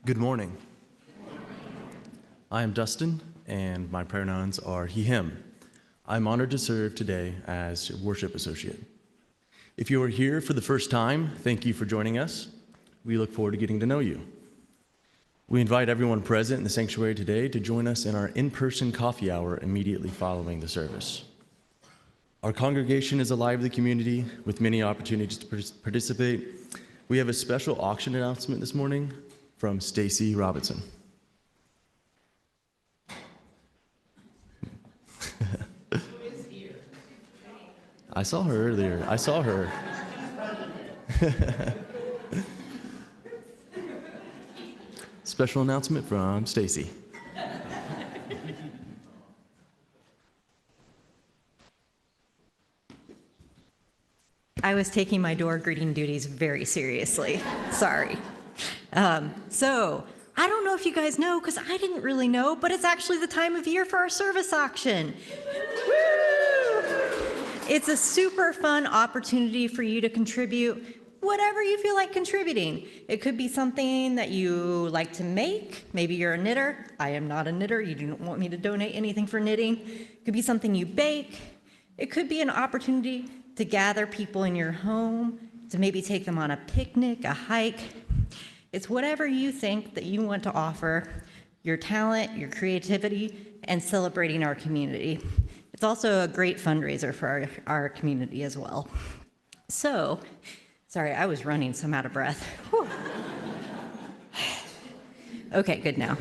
Good morning. I am Dustin, and my pronouns are he, him. I'm honored to serve today as your worship associate. If you are here for the first time, thank you for joining us. We look forward to getting to know you. We invite everyone present in the sanctuary today to join us in our in-person coffee hour immediately following the service. Our congregation is a lively community with many opportunities to participate. We have a special auction announcement this morning from Stacy Robinson. I saw her earlier. I saw her. Special announcement from Stacy. I was taking my door greeting duties very seriously. Sorry. So I don't know if you guys know, because I didn't really know, but it's actually the time of year for our service auction. Woo! It's a super fun opportunity for you to contribute whatever you feel like contributing. It could be something that you like to make. Maybe you're a knitter. I am not a knitter. You don't want me to donate anything for knitting. It could be something you bake. It could be an opportunity to gather people in your home, to maybe take them on a picnic, a hike. It's whatever you think that you want to offer, your talent, your creativity, and celebrating our community. It's also a great fundraiser for our community as well. So, sorry, I was running, so I'm out of breath. Whew. Okay, good now.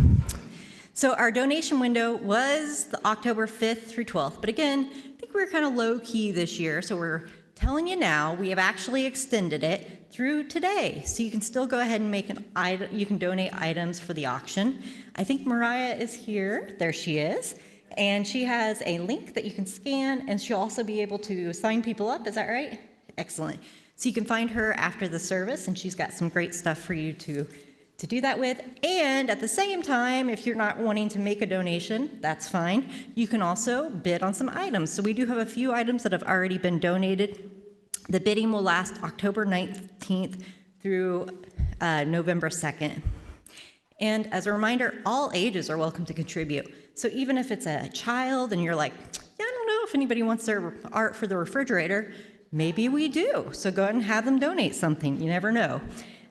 So our donation window was the October 5th through 12th, but again, I think we're kind of low-key this year, so we're telling you now, we have actually extended it through today. So you can still go ahead and make an item, you can donate items for the auction. I think Mariah is here, there she is, and she has a link that you can scan, and she'll also be able to sign people up, is that right? Excellent. So you can find her after the service, and she's got some great stuff for you to do that with. And at the same time, if you're not wanting to make a donation, that's fine. You can also bid on some items. So we do have a few items that have already been donated. The bidding will last October 19th through November 2nd. And as a reminder, all ages are welcome to contribute. So even if it's a child and you're like, yeah, I don't know if anybody wants their art for the refrigerator, maybe we do. So go ahead and have them donate something. You never know.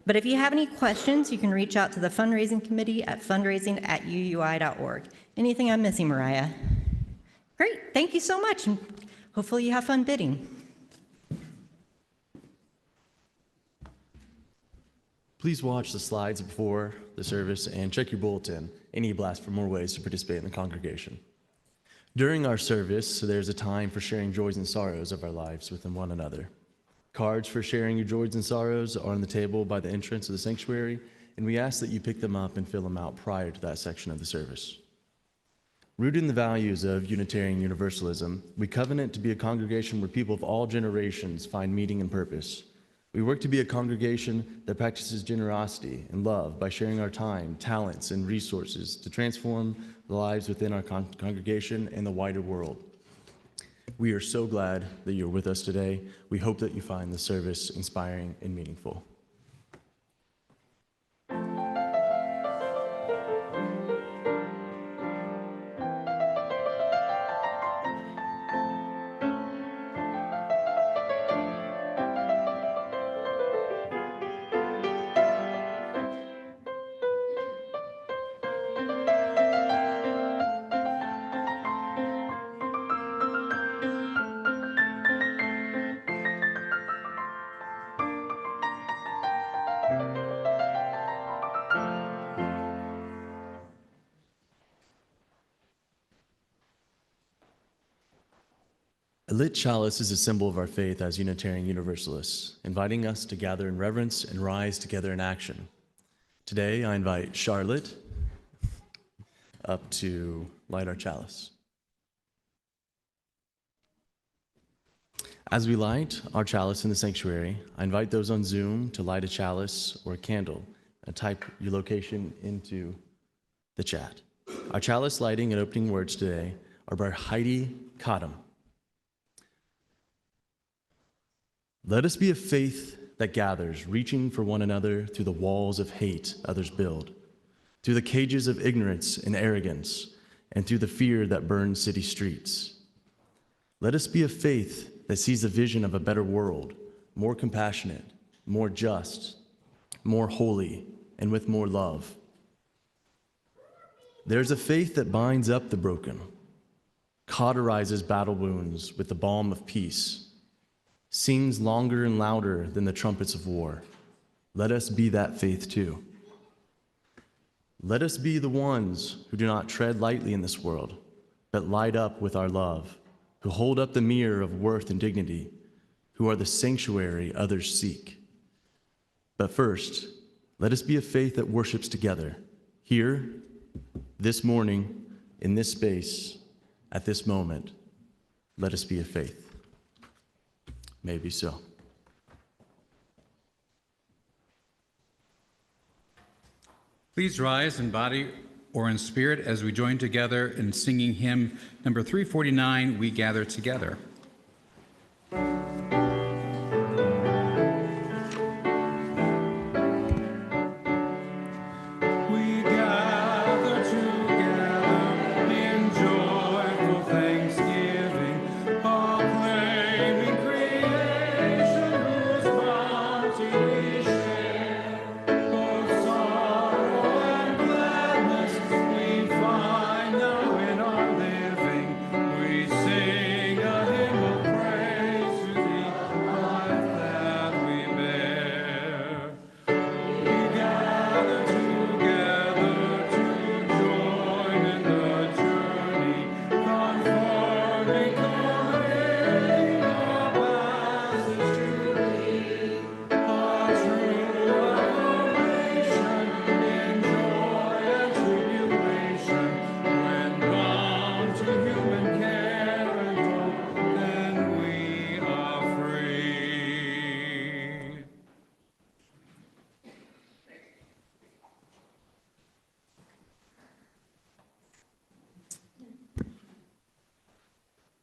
But if you have any questions, you can reach out to the fundraising committee at fundraising@uui.org. Anything I'm missing, Mariah? Great, thank you so much, and hopefully you have fun bidding. Please watch the slides before the service and check your bulletin and e-blast for more ways to participate in the congregation. During our service, there's a time for sharing joys and sorrows of our lives with one another. Cards for sharing your joys and sorrows are on the table by the entrance of the sanctuary, and we ask that you pick them up and fill them out prior to that section of the service. Rooted in the values of Unitarian Universalism, we covenant to be a congregation where people of all generations find meaning and purpose. We work to be a congregation that practices generosity and love by sharing our time, talents, and resources to transform the lives within our congregation and the wider world. We are so glad that you're with us today. We hope that you find the service inspiring and meaningful. A lit chalice is a symbol of our faith as Unitarian Universalists, inviting us to gather in reverence and rise together in action. Today, I invite Charlotte up to light our chalice. As we light our chalice in the sanctuary, I invite those on Zoom to light a chalice or a candle and type your location into the chat. Our chalice lighting and opening words today are by Heidi Cottam. Let us be a faith that gathers, reaching for one another through the walls of hate others build. through the cages of ignorance and arrogance, and through the fear that burns city streets. Let us be a faith that sees the vision of a better world, more compassionate, more just, more holy, and with more love. There's a faith that binds up the broken, cauterizes battle wounds with the balm of peace, sings longer and louder than the trumpets of war. Let us be that faith too. Let us be the ones who do not tread lightly in this world, but light up with our love, who hold up the mirror of worth and dignity, who are the sanctuary others seek. But first, let us be a faith that worships together, here, this morning, in this space, at this moment. Let us be a faith. May it be so. Please rise in body or in spirit as we join together in singing hymn number 349, We Gather Together.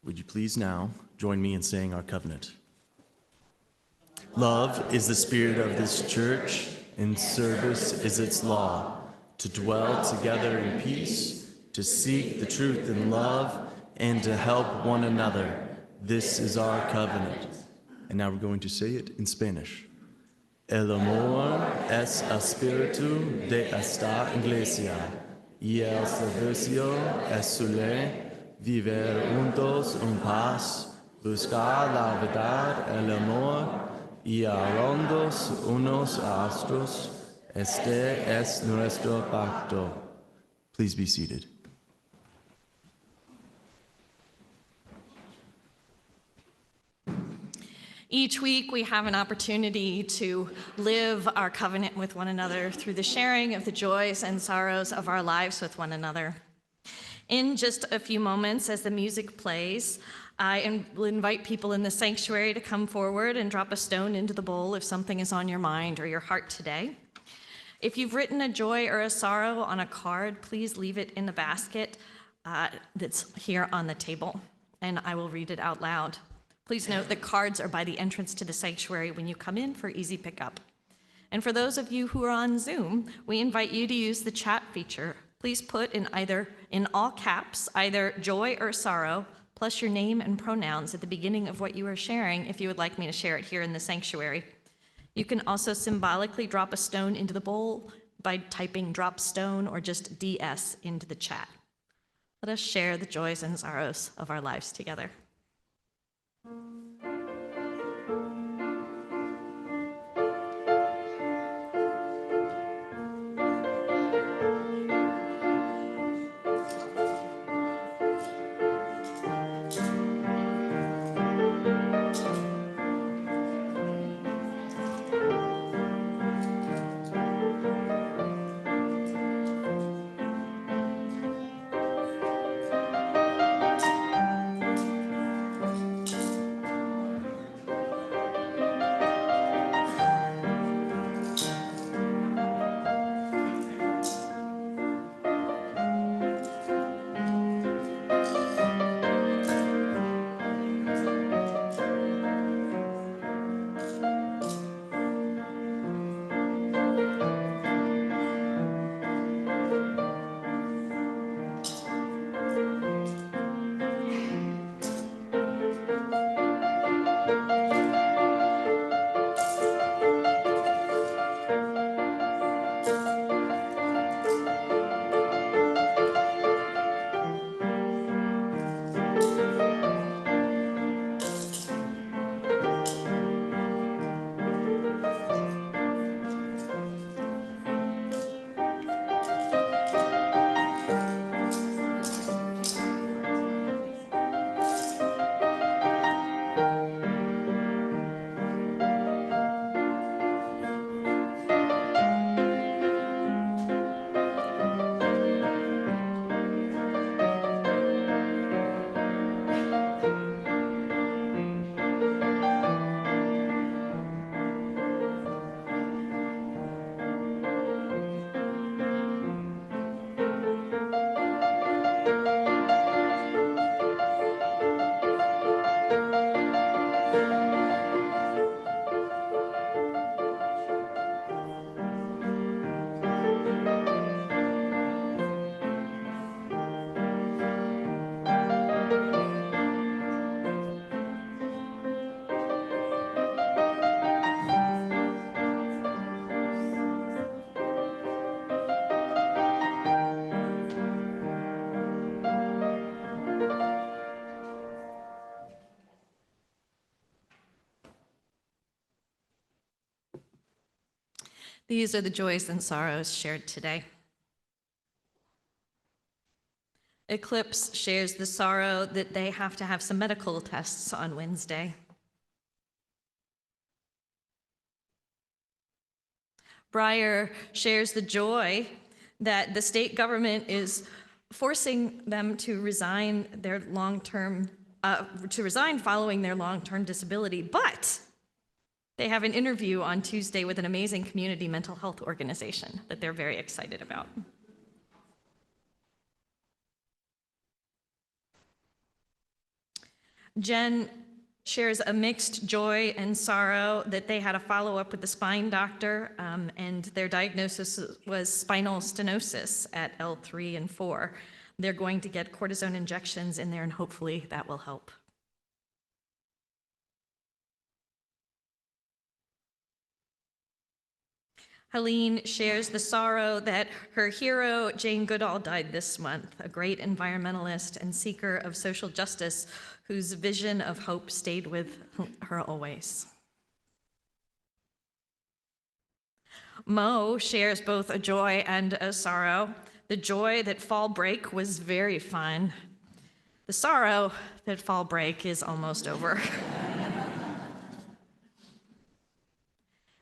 Would you please now join me in saying our covenant? Love is the spirit of this church, and service is its law, to dwell together in peace, to seek the truth in love, and to help one another. This is our covenant. And now we're going to say it in Spanish. El amor es espíritu de esta iglesia, y el servicio es su ley. Vivir juntos en paz, buscar la verdad, el amor, y amarnos unos a otros. Este es nuestro pacto. Please be seated. Each week, we have an opportunity to live our covenant with one another through the sharing of the joys and sorrows of our lives with one another. In just a few moments, as the music plays, I will invite people in the sanctuary to come forward and drop a stone into the bowl if something is on your mind or your heart today. If you've written a joy or a sorrow on a card, please leave it in the basket that's here on the table, and I will read it out loud. Please note that cards are by the entrance to the sanctuary when you come in for easy pickup. And for those of you who are on Zoom, we invite you to use the chat feature. Please put in all caps, either joy or sorrow, plus your name and pronouns at the beginning of what you are sharing if you would like me to share it here in the sanctuary. You can also symbolically drop a stone into the bowl by typing drop stone or just DS into the chat. Let us share the joys and sorrows of our lives together. These are the joys and sorrows shared today. Eclipse shares the sorrow that they have to have some medical tests on Wednesday. Breyer shares the joy that the state government is forcing them to resign following their long-term disability, but they have an interview on Tuesday with an amazing community mental health organization that they're very excited about. Jen shares a mixed joy and sorrow that they had a follow-up with the spine doctor, and their diagnosis was spinal stenosis at L3 and 4. They're going to get cortisone injections in there, and hopefully that will help. Helene shares the sorrow that her hero, Jane Goodall, died this month, a great environmentalist and seeker of social justice whose vision of hope stayed with her always. Mo shares both a joy and a sorrow. The joy that fall break was very fun. The sorrow that fall break is almost over.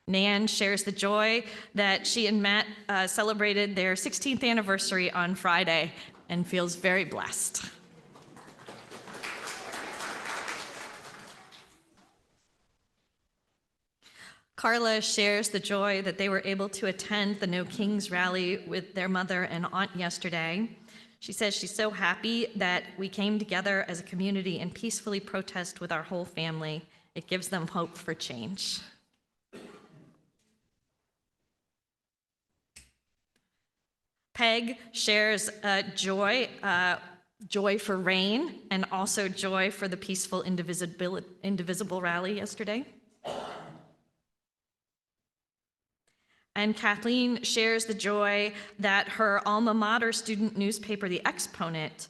Nan shares the joy that she and Matt celebrated their 16th anniversary on Friday and feels very blessed. Carla shares the joy that they were able to attend the No Kings rally with their mother and aunt yesterday. She says she's so happy that we came together as a community and peacefully protest with our whole family. It gives them hope for change. Peg shares joy for rain and also joy for the peaceful Indivisible rally yesterday. And Kathleen shares the joy that her alma mater student newspaper, The Exponent,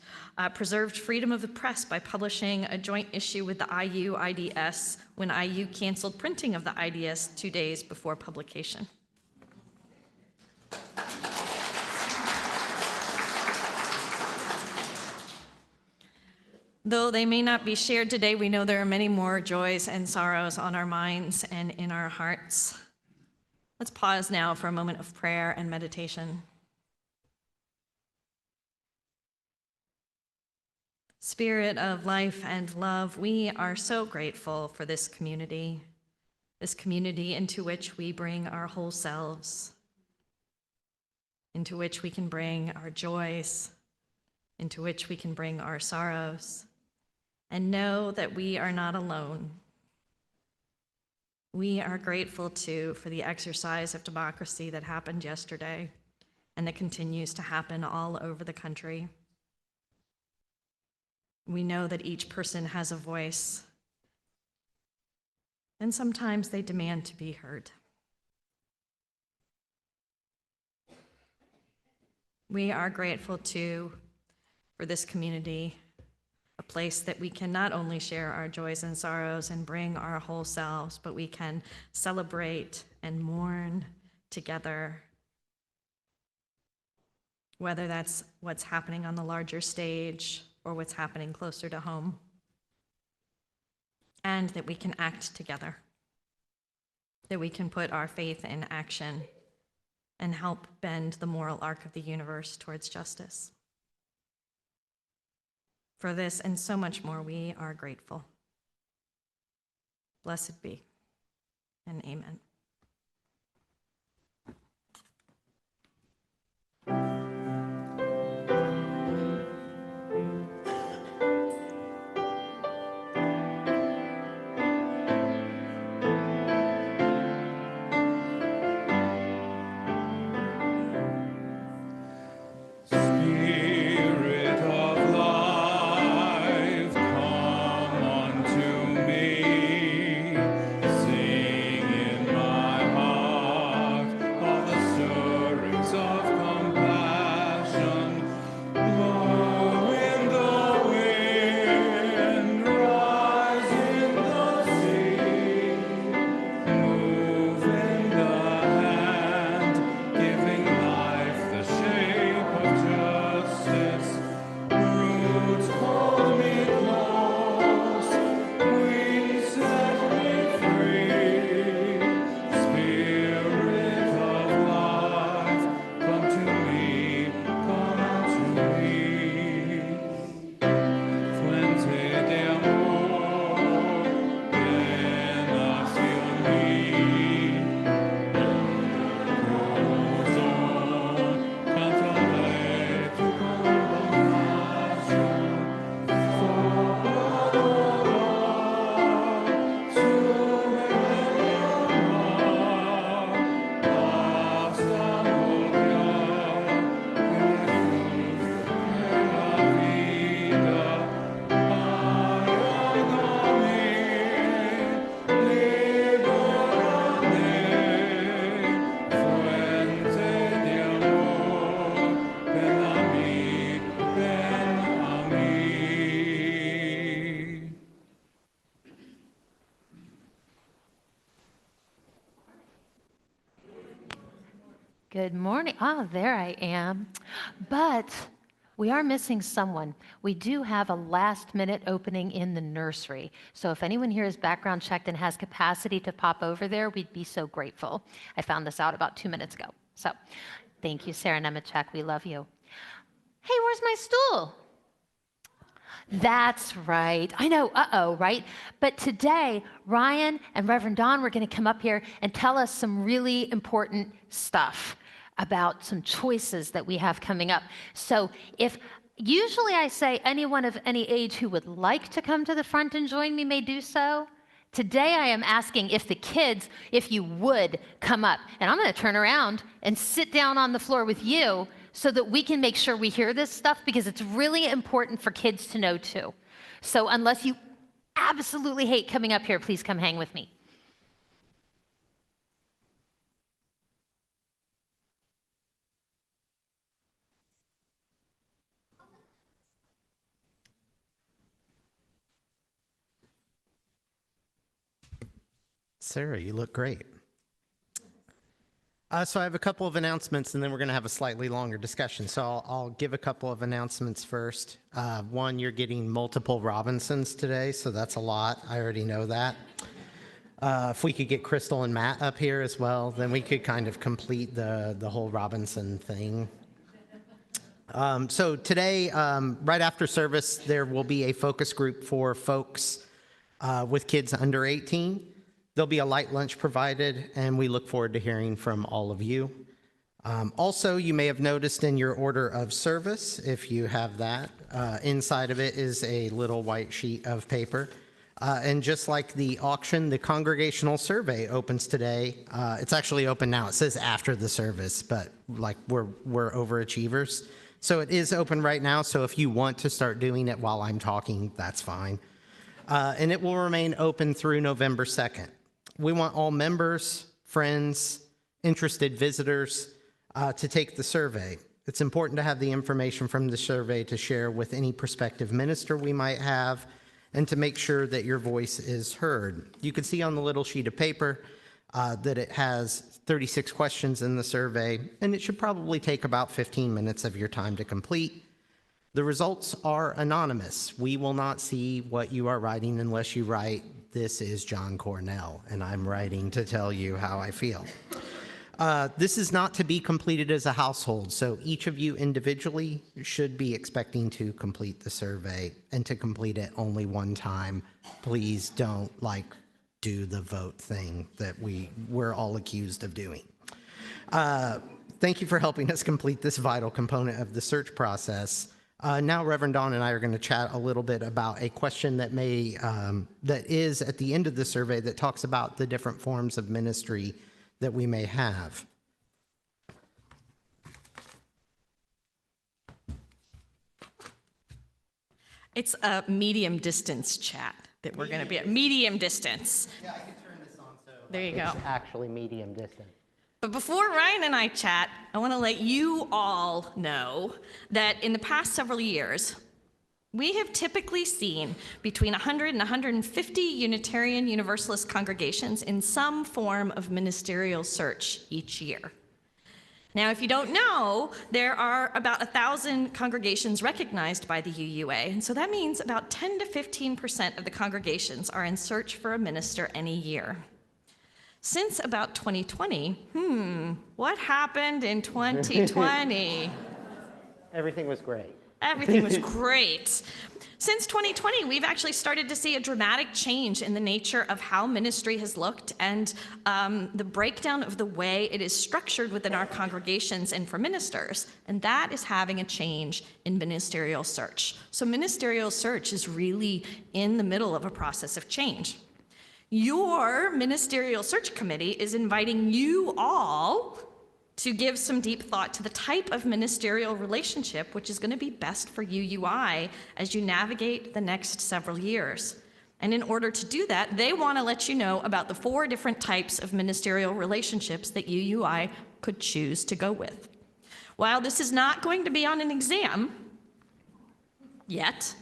preserved freedom of the press by publishing a joint issue with the IU IDS when IU canceled printing of the IDS 2 days before publication. Though they may not be shared today, we know there are many more joys and sorrows on our minds and in our hearts. Let's pause now for a moment of prayer and meditation. Spirit of life and love, we are so grateful for this community into which we bring our whole selves, into which we can bring our joys, into which we can bring our sorrows, and know that we are not alone. We are grateful, too, for the exercise of democracy that happened yesterday and that continues to happen all over the country. We know that each person has a voice, and sometimes they demand to be heard. We are grateful, too, for this community, a place that we can not only share our joys and sorrows and bring our whole selves, but we can celebrate and mourn together, whether that's what's happening on the larger stage or what's happening closer to home, and that we can act together, that we can put our faith in action and help bend the moral arc of the universe towards justice. For this and so much more, we are grateful. Blessed be, and amen. Sing in my Good morning. Oh, there I am. But we are missing someone. We do have a last-minute opening in the nursery. So if anyone here is background checked and has capacity to pop over there, we'd be so grateful. I found this out about 2 minutes ago. So thank you, Sarah Nemechek. We love you. Hey, where's my stool? That's right. I know, right? But today, Ryan and Reverend Don were going to come up here and tell us some really important stuff about some choices that we have coming up. So if usually I say anyone of any age who would like to come to the front and join me may do so, today I am asking if the kids, if you would come up. And I'm going to turn around and sit down on the floor with you so that we can make sure we hear this stuff, because it's really important for kids to know too. So unless you absolutely hate coming up here, please come hang with me. Sarah, you look great. So I have a couple of announcements, and then we're going to have a slightly longer discussion. So I'll give a couple of announcements first. One, you're getting multiple Robinsons today, so that's a lot. I already know that. If we could get Crystal and Matt up here as well, then we could kind of complete the whole Robinson thing. So today, right after service, there will be a focus group for folks with kids under 18. There'll be a light lunch provided, and we look forward to hearing from all of you. Also, you may have noticed in your order of service, if you have that, inside of it is a little white sheet of paper. And just like the auction, the congregational survey opens today. It's actually open now. It says after the service, but like we're overachievers. So it is open right now. So if you want to start doing it while I'm talking, that's fine. And it will remain open through November 2nd. We want all members, friends, interested visitors to take the survey. It's important to have the information from the survey to share with any prospective minister we might have, and to make sure that your voice is heard. You can see on the little sheet of paper that it has 36 questions in the survey, and it should probably take about 15 minutes of your time to complete. The results are anonymous. We will not see what you are writing unless you write, "This is John Cornell, and I'm writing to tell you how I feel." This is not to be completed as a household, so each of you individually should be expecting to complete the survey, and to complete it only one time. Please don't do the vote thing that we're all accused of doing. Thank you for helping us complete this vital component of the search process. Now Reverend Don and I are going to chat a little bit about a question that that is at the end of the survey that talks about the different forms of ministry that we may have. It's a medium distance chat that we're going to be at. Medium distance. Yeah, I can turn this on so There you go. it's actually medium distance. But before Ryan and I chat, I want to let you all know that in the past several years, we have typically seen between 100 and 150 Unitarian Universalist congregations in some form of ministerial search each year. Now, if you don't know, there are about 1,000 congregations recognized by the UUA, and so that means about 10 to 15% of the congregations are in search for a minister any year. Since about 2020, what happened in 2020? Everything was great. Everything was great. Since 2020, we've actually started to see a dramatic change in the nature of how ministry has looked, and the breakdown of the way it is structured within our congregations and for ministers, and that is having a change in ministerial search. So ministerial search is really in the middle of a process of change. Your ministerial search committee is inviting you all to give some deep thought to the type of ministerial relationship which is going to be best for UUI as you navigate the next several years. And in order to do that, they want to let you know about the 4 different types of ministerial relationships that UUI could choose to go with. While this is not going to be on an exam yet,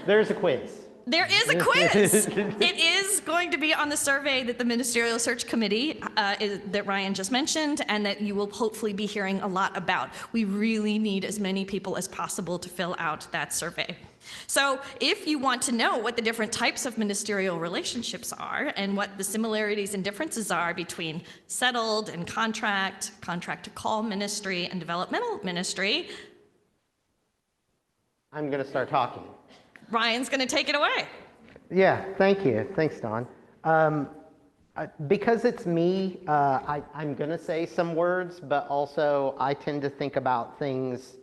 There's a quiz. There is a quiz. It is going to be on the survey that the Ministerial Search Committee that Ryan just mentioned, and that you will hopefully be hearing a lot about. We really need as many people as possible to fill out that survey. So if you want to know what the different types of ministerial relationships are and what the similarities and differences are between settled and contract, contract to call ministry, and developmental ministry, I'm going to start talking. Ryan's going to take it away. Yeah, thank you. Thanks, Don. Because it's me, I'm going to say some words, but also I tend to think about things,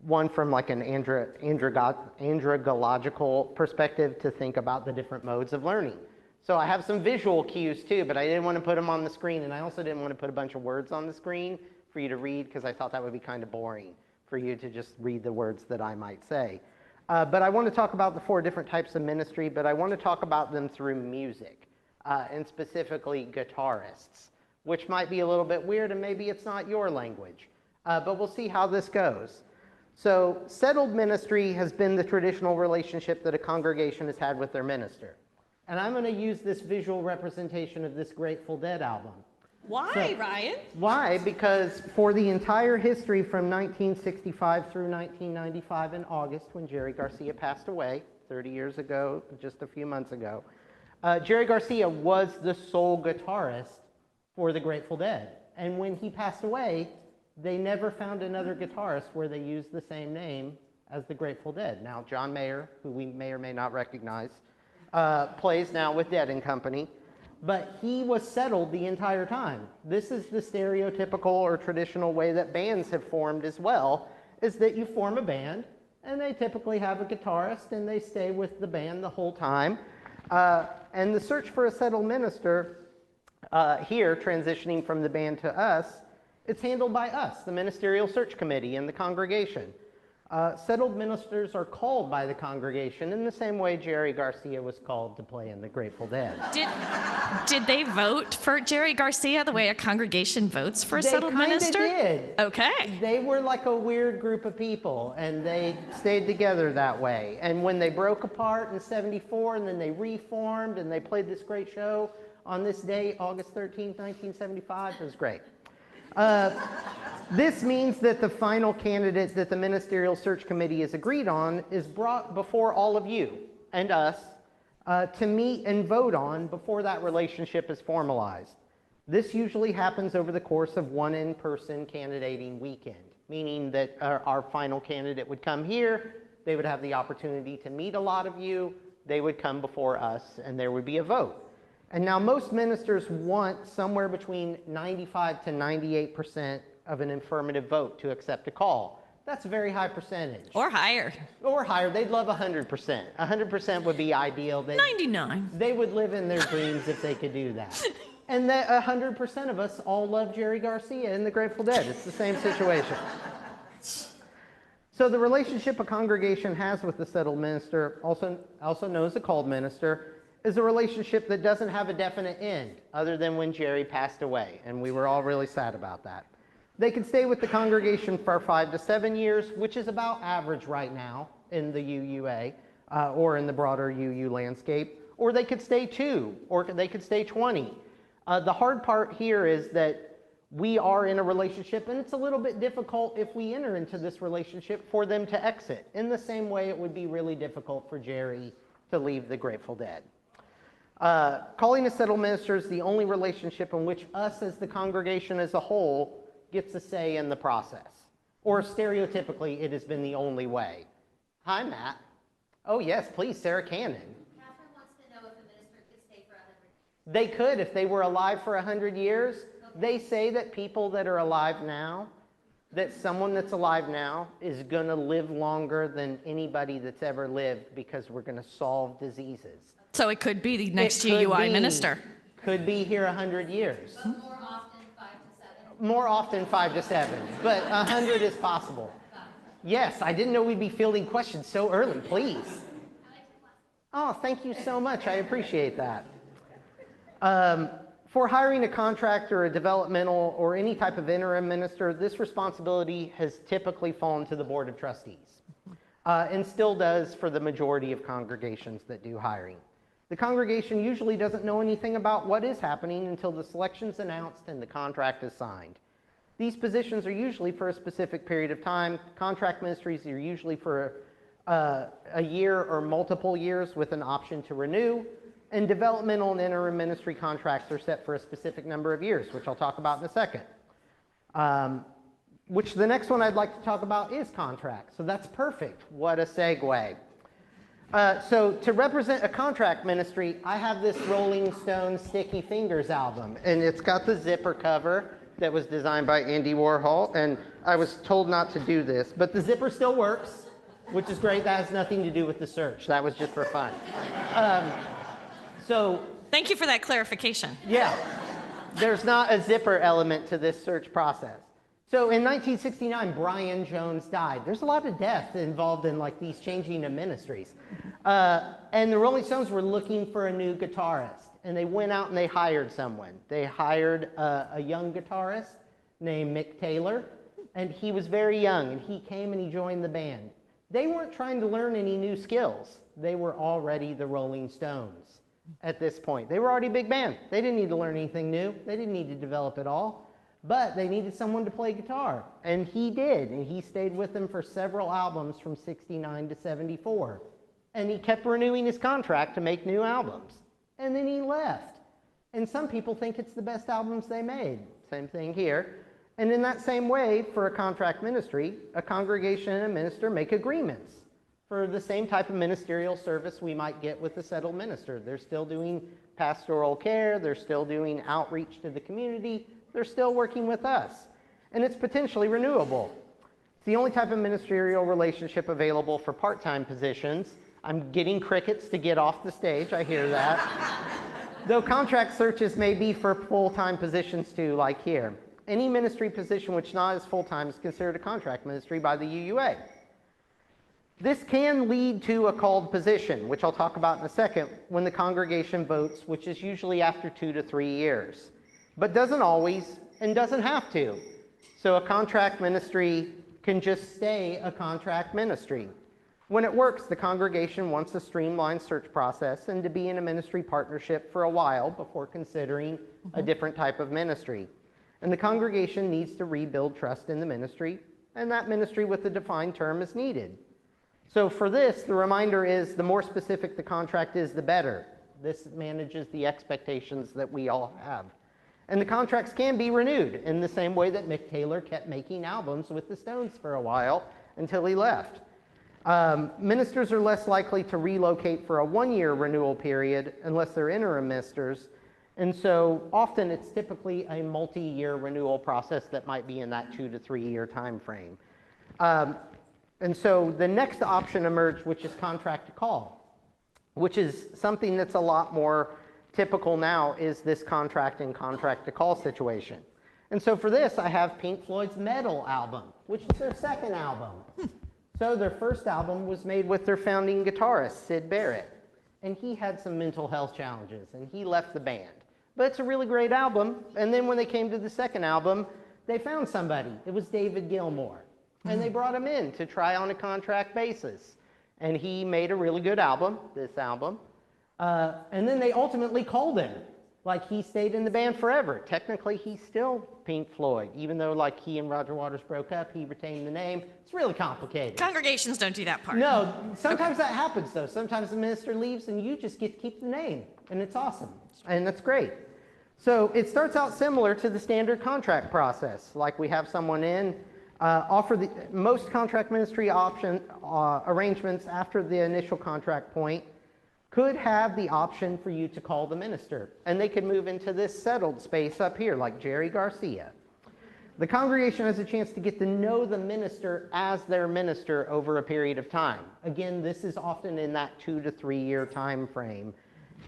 one from like an andragological perspective, to think about the different modes of learning. So I have some visual cues too, but I didn't want to put them on the screen, and I also didn't want to put a bunch of words on the screen for you to read, because I thought that would be kind of boring for you to just read the words that I might say. But I want to talk about the 4 different types of ministry, but I want to talk about them through music, and specifically guitarists, which might be a little bit weird, and maybe it's not your language, but we'll see how this goes. So settled ministry has been the traditional relationship that a congregation has had with their minister. And I'm going to use this visual representation of this Grateful Dead album. Why, Ryan? Why? Because for the entire history from 1965 through 1995 in August, when Jerry Garcia passed away, 30 years ago, just a few months ago, Jerry Garcia was the sole guitarist for the Grateful Dead. And when he passed away, they never found another guitarist where they used the same name as the Grateful Dead. Now, John Mayer, who we may or may not recognize, plays now with Dead and Company. But he was settled the entire time. This is the stereotypical or traditional way that bands have formed as well, is that you form a band, and they typically have a guitarist, and they stay with the band the whole time. And the search for a settled minister here, transitioning from the band to us, it's handled by us, the Ministerial Search Committee and the congregation. Settled ministers are called by the congregation in the same way Jerry Garcia was called to play in the Grateful Dead. Did they vote for Jerry Garcia the way a congregation votes for a settled minister? They did. Okay. They were like a weird group of people, and they stayed together that way. And when they broke apart in '74, and then they reformed, and they played this great show on this day, August 13th, 1975, it was great. This means that the final candidate that the Ministerial Search Committee has agreed on is brought before all of you and us to meet and vote on before that relationship is formalized. This usually happens over the course of one in-person candidating weekend, meaning that our final candidate would come here, they would have the opportunity to meet a lot of you, they would come before us, and there would be a vote. And now most ministers want somewhere between 95 to 98% of an affirmative vote to accept a call. That's a very high percentage. Or higher. Or higher. They'd love 100%. 100% would be ideal. 99. They would live in their dreams if they could do that. And that 100% of us all love Jerry Garcia and the Grateful Dead. It's the same situation. So the relationship a congregation has with the settled minister, also known as a called minister, is a relationship that doesn't have a definite end other than when Jerry passed away, and we were all really sad about that. They could stay with the congregation for 5 to 7 years, which is about average right now in the UUA or in the broader UU landscape, or they could stay 2, or they could stay 20. The hard part here is that we are in a relationship, and it's a little bit difficult if we enter into this relationship for them to exit, in the same way it would be really difficult for Jerry to leave the Grateful Dead. Calling a settled minister is the only relationship in which us as the congregation as a whole gets a say in the process. Or stereotypically, it has been the only way. Hi, Matt. Oh, yes, please, Sarah Cannon. Catherine wants to know if a minister could stay for 100 years. They could if they were alive for 100 years. They say that people that are alive now, that someone that's alive now is going to live longer than anybody that's ever lived because we're going to solve diseases. So it could be the next UUI minister. Could be here 100 years. But more often 5 to 7. More often 5 to 7, but 100 is possible. Yes, I didn't know we'd be fielding questions so early, please. Oh, thank you so much. I appreciate that. For hiring a contractor, a developmental, or any type of interim minister, this responsibility has typically fallen to the Board of Trustees. and still does for the majority of congregations that do hiring. The congregation usually doesn't know anything about what is happening until the selection's announced and the contract is signed. These positions are usually for a specific period of time. Contract ministries are usually for a year or multiple years with an option to renew. And developmental and interim ministry contracts are set for a specific number of years, which I'll talk about in a second. Which the next one I'd like to talk about is contracts. So that's perfect. What a segue. So to represent a contract ministry, I have this Rolling Stone Sticky Fingers album, and it's got the zipper cover that was designed by Andy Warhol, and I was told not to do this, but the zipper still works, which is great. That has nothing to do with the search. That was just for fun. Thank you for that clarification. Yeah, there's not a zipper element to this search process. So in 1969, Brian Jones died. There's a lot of death involved in like these changing of ministries. And the Rolling Stones were looking for a new guitarist, and they went out and they hired someone. They hired a young guitarist named Mick Taylor, and he was very young, and he came and he joined the band. They weren't trying to learn any new skills. They were already the Rolling Stones at this point. They were already a big band. They didn't need to learn anything new. They didn't need to develop it all. But they needed someone to play guitar, and he did, and he stayed with them for several albums from 69 to 74. And he kept renewing his contract to make new albums. And then he left. And some people think it's the best albums they made. Same thing here. And in that same way, for a contract ministry, a congregation and a minister make agreements for the same type of ministerial service we might get with a settled minister. They're still doing pastoral care, they're still doing outreach to the community, they're still working with us. And it's potentially renewable. It's the only type of ministerial relationship available for part-time positions. I'm getting crickets to get off the stage, I hear that. Though contract searches may be for full-time positions too, like here. Any ministry position which not is full-time is considered a contract ministry by the UUA. This can lead to a called position, which I'll talk about in a second, when the congregation votes, which is usually after 2 to 3 years. But doesn't always and doesn't have to. So a contract ministry can just stay a contract ministry. When it works, the congregation wants a streamlined search process and to be in a ministry partnership for a while before considering a different type of ministry. And the congregation needs to rebuild trust in the ministry, and that ministry with a defined term is needed. So for this, the reminder is the more specific the contract is, the better. This manages the expectations that we all have. And the contracts can be renewed in the same way that Mick Taylor kept making albums with the Stones for a while until he left. Ministers are less likely to relocate for a 1-year renewal period unless they're interim ministers. And so often it's typically a multi-year renewal process that might be in that 2 to 3 year time frame. And so the next option emerged, which is contract to call, which is something that's a lot more typical now, is this contract and contract to call situation. And so for this, I have Pink Floyd's Metal album, which is their second album. So their first album was made with their founding guitarist, Syd Barrett. And he had some mental health challenges, and he left the band. But it's a really great album. And then when they came to the second album, they found somebody. It was David Gilmour. And they brought him in to try on a contract basis. And he made a really good album, this album. And then they ultimately called him. Like, he stayed in the band forever. Technically, he's still Pink Floyd. Even though, like, he and Roger Waters broke up, he retained the name. It's really complicated. Congregations don't do that part. No, sometimes that happens, though. Sometimes the minister leaves, and you just get to keep the name. And it's awesome. And that's great. So it starts out similar to the standard contract process. Like, we have someone in, offer the most contract ministry option arrangements after the initial contract point could have the option for you to call the minister. And they could move into this settled space up here, like Jerry Garcia. The congregation has a chance to get to know the minister as their minister over a period of time. Again, this is often in that 2 to 3 year time frame.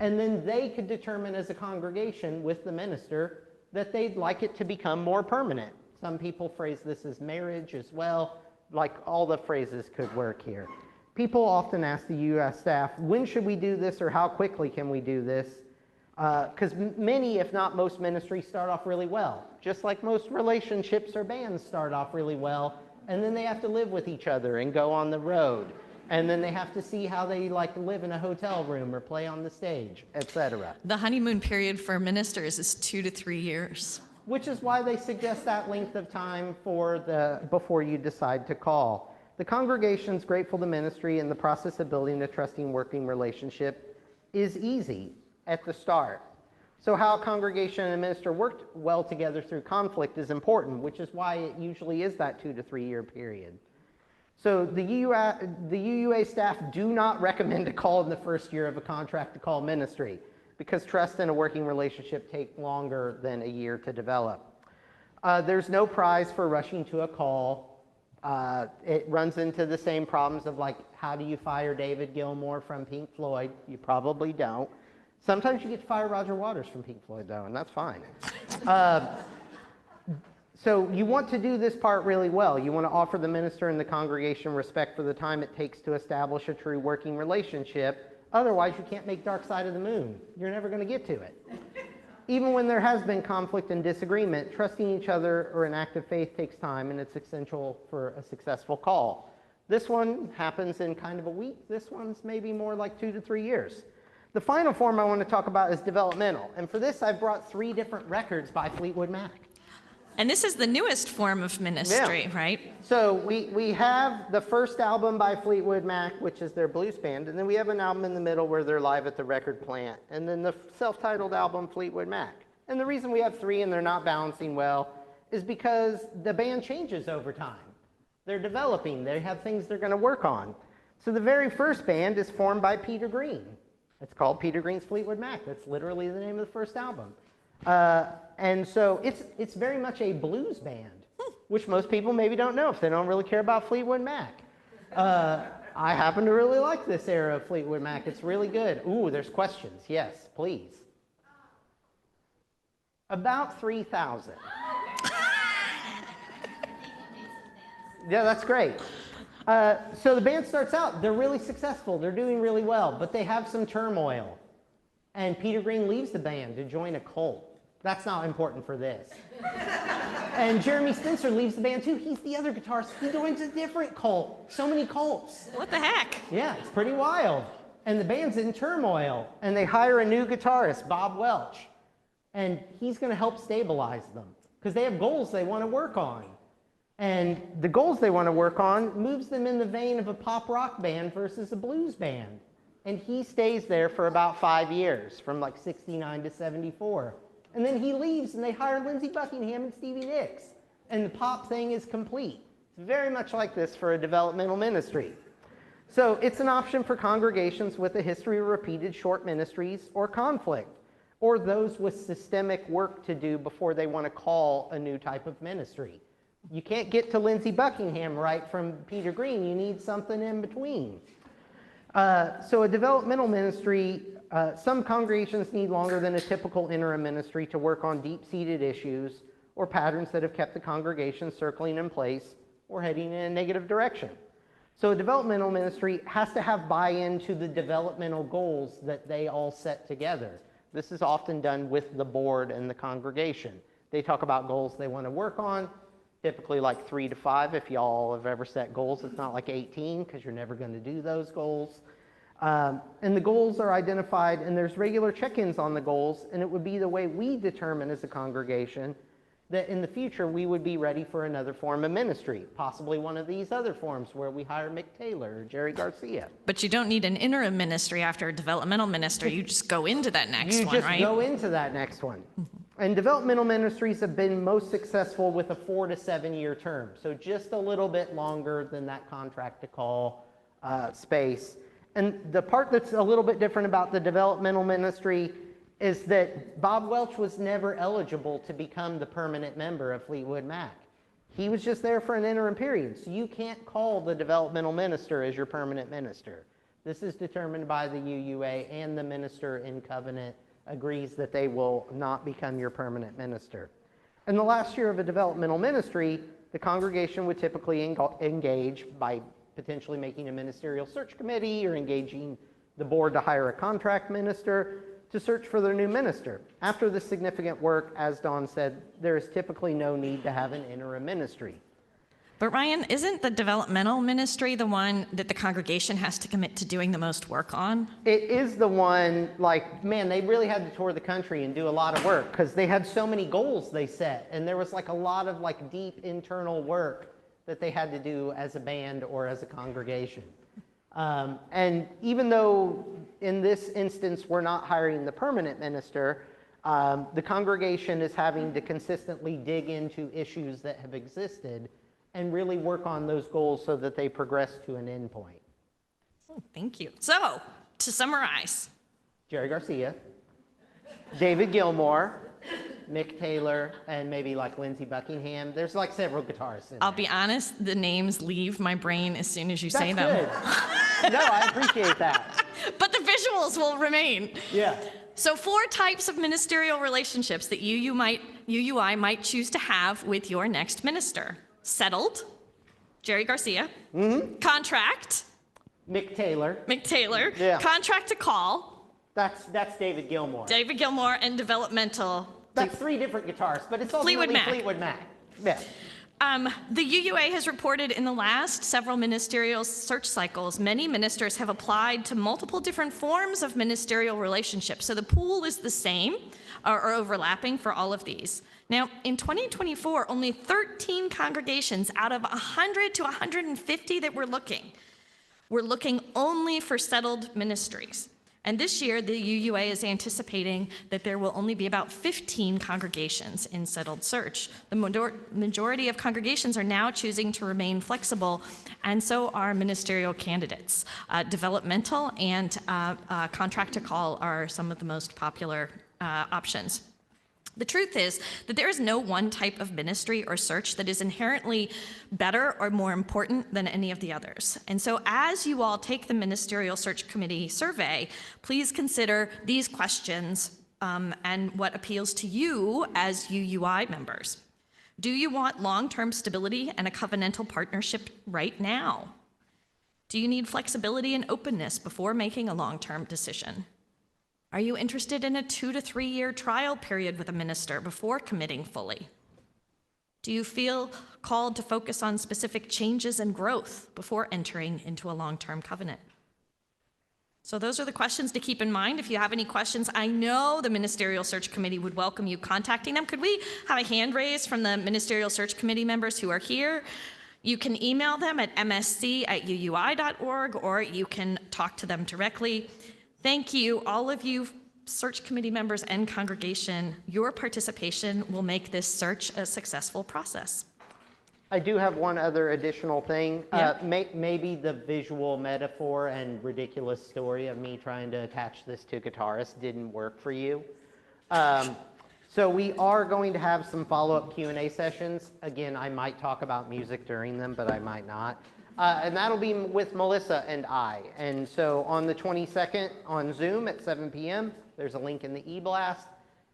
And then they could determine as a congregation with the minister that they'd like it to become more permanent. Some people phrase this as marriage as well. Like, all the phrases could work here. People often ask the U.S. staff, when should we do this, or how quickly can we do this? Because many, if not most, ministries start off really well. Just like most relationships or bands start off really well, and then they have to live with each other and go on the road. And then they have to see how they like to live in a hotel room or play on the stage, etc. The honeymoon period for ministers is 2 to 3 years. Which is why they suggest that length of time before you decide to call. The congregation's grateful to ministry, and the process of building a trusting working relationship is easy at the start. So how a congregation and a minister worked well together through conflict is important, which is why it usually is that 2 to 3 year period. So the UUA staff do not recommend a call in the first year of a contract to call ministry, because trust in a working relationship take longer than a year to develop. There's no prize for rushing to a call. It runs into the same problems of like, how do you fire David Gilmour from Pink Floyd? You probably don't. Sometimes you get to fire Roger Waters from Pink Floyd though, and that's fine. So you want to do this part really well. You want to offer the minister and the congregation respect for the time it takes to establish a true working relationship. Otherwise, you can't make Dark Side of the Moon. You're never going to get to it. Even when there has been conflict and disagreement, trusting each other or an act of faith takes time, and it's essential for a successful call. This one happens in kind of a week. This one's maybe more like 2 to 3 years. The final form I want to talk about is developmental. And for this, I've brought 3 different records by Fleetwood Mac. And this is the newest form of ministry, Yeah. right? So we have the first album by Fleetwood Mac, which is their blues band, and then we have an album in the middle where they're live at the record plant, and then the self-titled album Fleetwood Mac. And the reason we have 3 and they're not balancing well is because the band changes over time. They're developing, they have things they're going to work on. So the very first band is formed by Peter Green. It's called Peter Green's Fleetwood Mac. That's literally the name of the first album. And so it's very much a blues band, which most people maybe don't know if they don't really care about Fleetwood Mac. I happen to really like this era of Fleetwood Mac. It's really good. Ooh, there's questions. Yes, please. About 3,000. Yeah, that's great. So the band starts out, they're really successful, they're doing really well, but they have some turmoil. And Peter Green leaves the band to join a cult. That's not important for this. And Jeremy Spencer leaves the band too. He's the other guitarist. He joins a different cult. So many cults. What the heck? Yeah, it's pretty wild. And the band's in turmoil. And they hire a new guitarist, Bob Welch. And he's going to help stabilize them because they have goals they want to work on. And the goals they want to work on moves them in the vein of a pop rock band versus a blues band. And he stays there for about 5 years, from like 69 to 74. And then he leaves and they hire Lindsey Buckingham and Stevie Nicks. And the pop thing is complete. It's very much like this for a developmental ministry. So it's an option for congregations with a history of repeated short ministries or conflict, or those with systemic work to do before they want to call a new type of ministry. You can't get to Lindsey Buckingham right from Peter Green. You need something in between. So a developmental ministry, some congregations need longer than a typical interim ministry to work on deep-seated issues or patterns that have kept the congregation circling in place or heading in a negative direction. So a developmental ministry has to have buy-in to the developmental goals that they all set together. This is often done with the board and the congregation. They talk about goals they want to work on, typically like 3 to 5 if y'all have ever set goals. It's not like 18 because you're never going to do those goals. And the goals are identified and there's regular check-ins on the goals, and it would be the way we determine as a congregation that in the future we would be ready for another form of ministry, possibly one of these other forms where we hire Mick Taylor or Jerry Garcia. But you don't need an interim ministry after a developmental ministry. You just go into that next one, right? You just go into that next one. And developmental ministries have been most successful with a 4 to 7 year term, so just a little bit longer than that contract to call space. And the part that's a little bit different about the developmental ministry is that Bob Welch was never eligible to become the permanent member of Fleetwood Mac. He was just there for an interim period, so you can't call the developmental minister as your permanent minister. This is determined by the UUA, and the minister in covenant agrees that they will not become your permanent minister. In the last year of a developmental ministry, the congregation would typically engage by potentially making a ministerial search committee or engaging the board to hire a contract minister to search for their new minister. After this significant work, as Dawn said, there is typically no need to have an interim ministry. But Ryan, isn't the developmental ministry the one that the congregation has to commit to doing the most work on? It is the one, like, man, they really had to tour the country and do a lot of work because they had so many goals they set. And there was like a lot of like deep internal work that they had to do as a band or as a congregation. And even though in this instance, we're not hiring the permanent minister, the congregation is having to consistently dig into issues that have existed and really work on those goals so that they progress to an end point. Oh, thank you. So, to summarize, Jerry Garcia, David Gilmour, Mick Taylor, and maybe like Lindsey Buckingham. There's like several guitarists in I'll there. be honest, the names leave my brain as soon as you That's say them. good. No, I appreciate that. But the visuals will remain. Yeah. So 4 types of ministerial relationships that UUI might choose to have with your next minister. Settled, Jerry Garcia. Contract, Mick Taylor. Mick Taylor. Yeah. Contract to call, That's David Gilmour. David Gilmour. And developmental, That's 3 different guitarists, but it's ultimately Fleetwood Mac. Yeah. The UUA has reported in the last several ministerial search cycles, many ministers have applied to multiple different forms of ministerial relationships. So the pool is the same or overlapping for all of these. Now, in 2024, only 13 congregations out of 100 to 150 that we're looking only for settled ministries. And this year, the UUA is anticipating that there will only be about 15 congregations in settled search. The majority of congregations are now choosing to remain flexible, and so are ministerial candidates. Developmental and contract to call are some of the most popular options. The truth is that there is no one type of ministry or search that is inherently better or more important than any of the others. And so as you all take the Ministerial Search Committee survey, please consider these questions and what appeals to you as UUI members. Do you want long-term stability and a covenantal partnership right now? Do you need flexibility and openness before making a long-term decision? Are you interested in a 2 to 3 year trial period with a minister before committing fully? Do you feel called to focus on specific changes and growth before entering into a long-term covenant? So those are the questions to keep in mind. If you have any questions, I know the Ministerial Search Committee would welcome you contacting them. Could we have a hand raised from the Ministerial Search Committee members who are here? You can email them at msc@uui.org, or you can talk to them directly. Thank you, all of you search committee members and congregation. Your participation will make this search a successful process. I do have one other additional thing. Yeah. Maybe the visual metaphor and ridiculous story of me trying to attach this to guitarists didn't work for you. So we are going to have some follow-up Q&A sessions. Again, I might talk about music during them, but I might not. And that'll be with Melissa and I. And so on the 22nd on Zoom at 7 p.m., there's a link in the e-blast.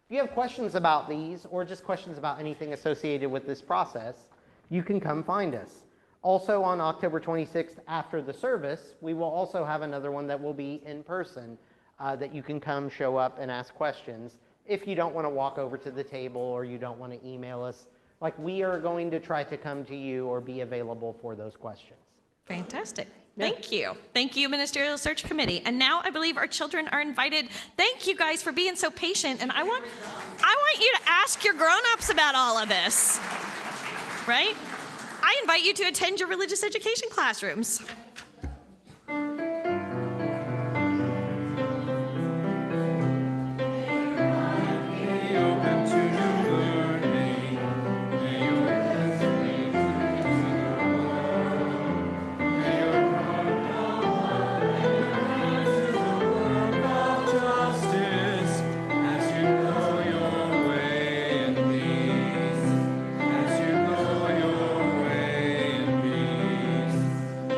If you have questions about these or just questions about anything associated with this process, you can come find us. Also on October 26th after the service, we will also have another one that will be in person that you can come show up and ask questions if you don't want to walk over to the table or you don't want to email us. Like, we are going to try to come to you or be available for those questions. Fantastic. Thank you. Thank you, Ministerial Search Committee. And now I believe our children are invited. Thank you guys for being so patient. And I want you to ask your grown-ups about all of this, right? I invite you to attend your religious education classrooms.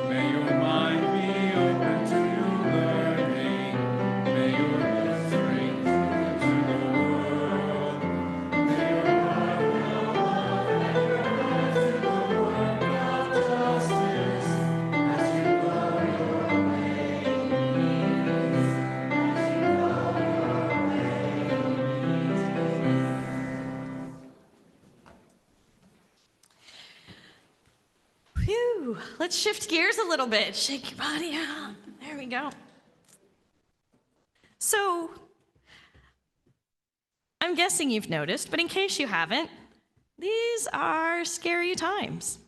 May your let's shift gears a little bit. Shake your body out. There we go. So, I'm guessing you've noticed, but in case you haven't, these are scary times.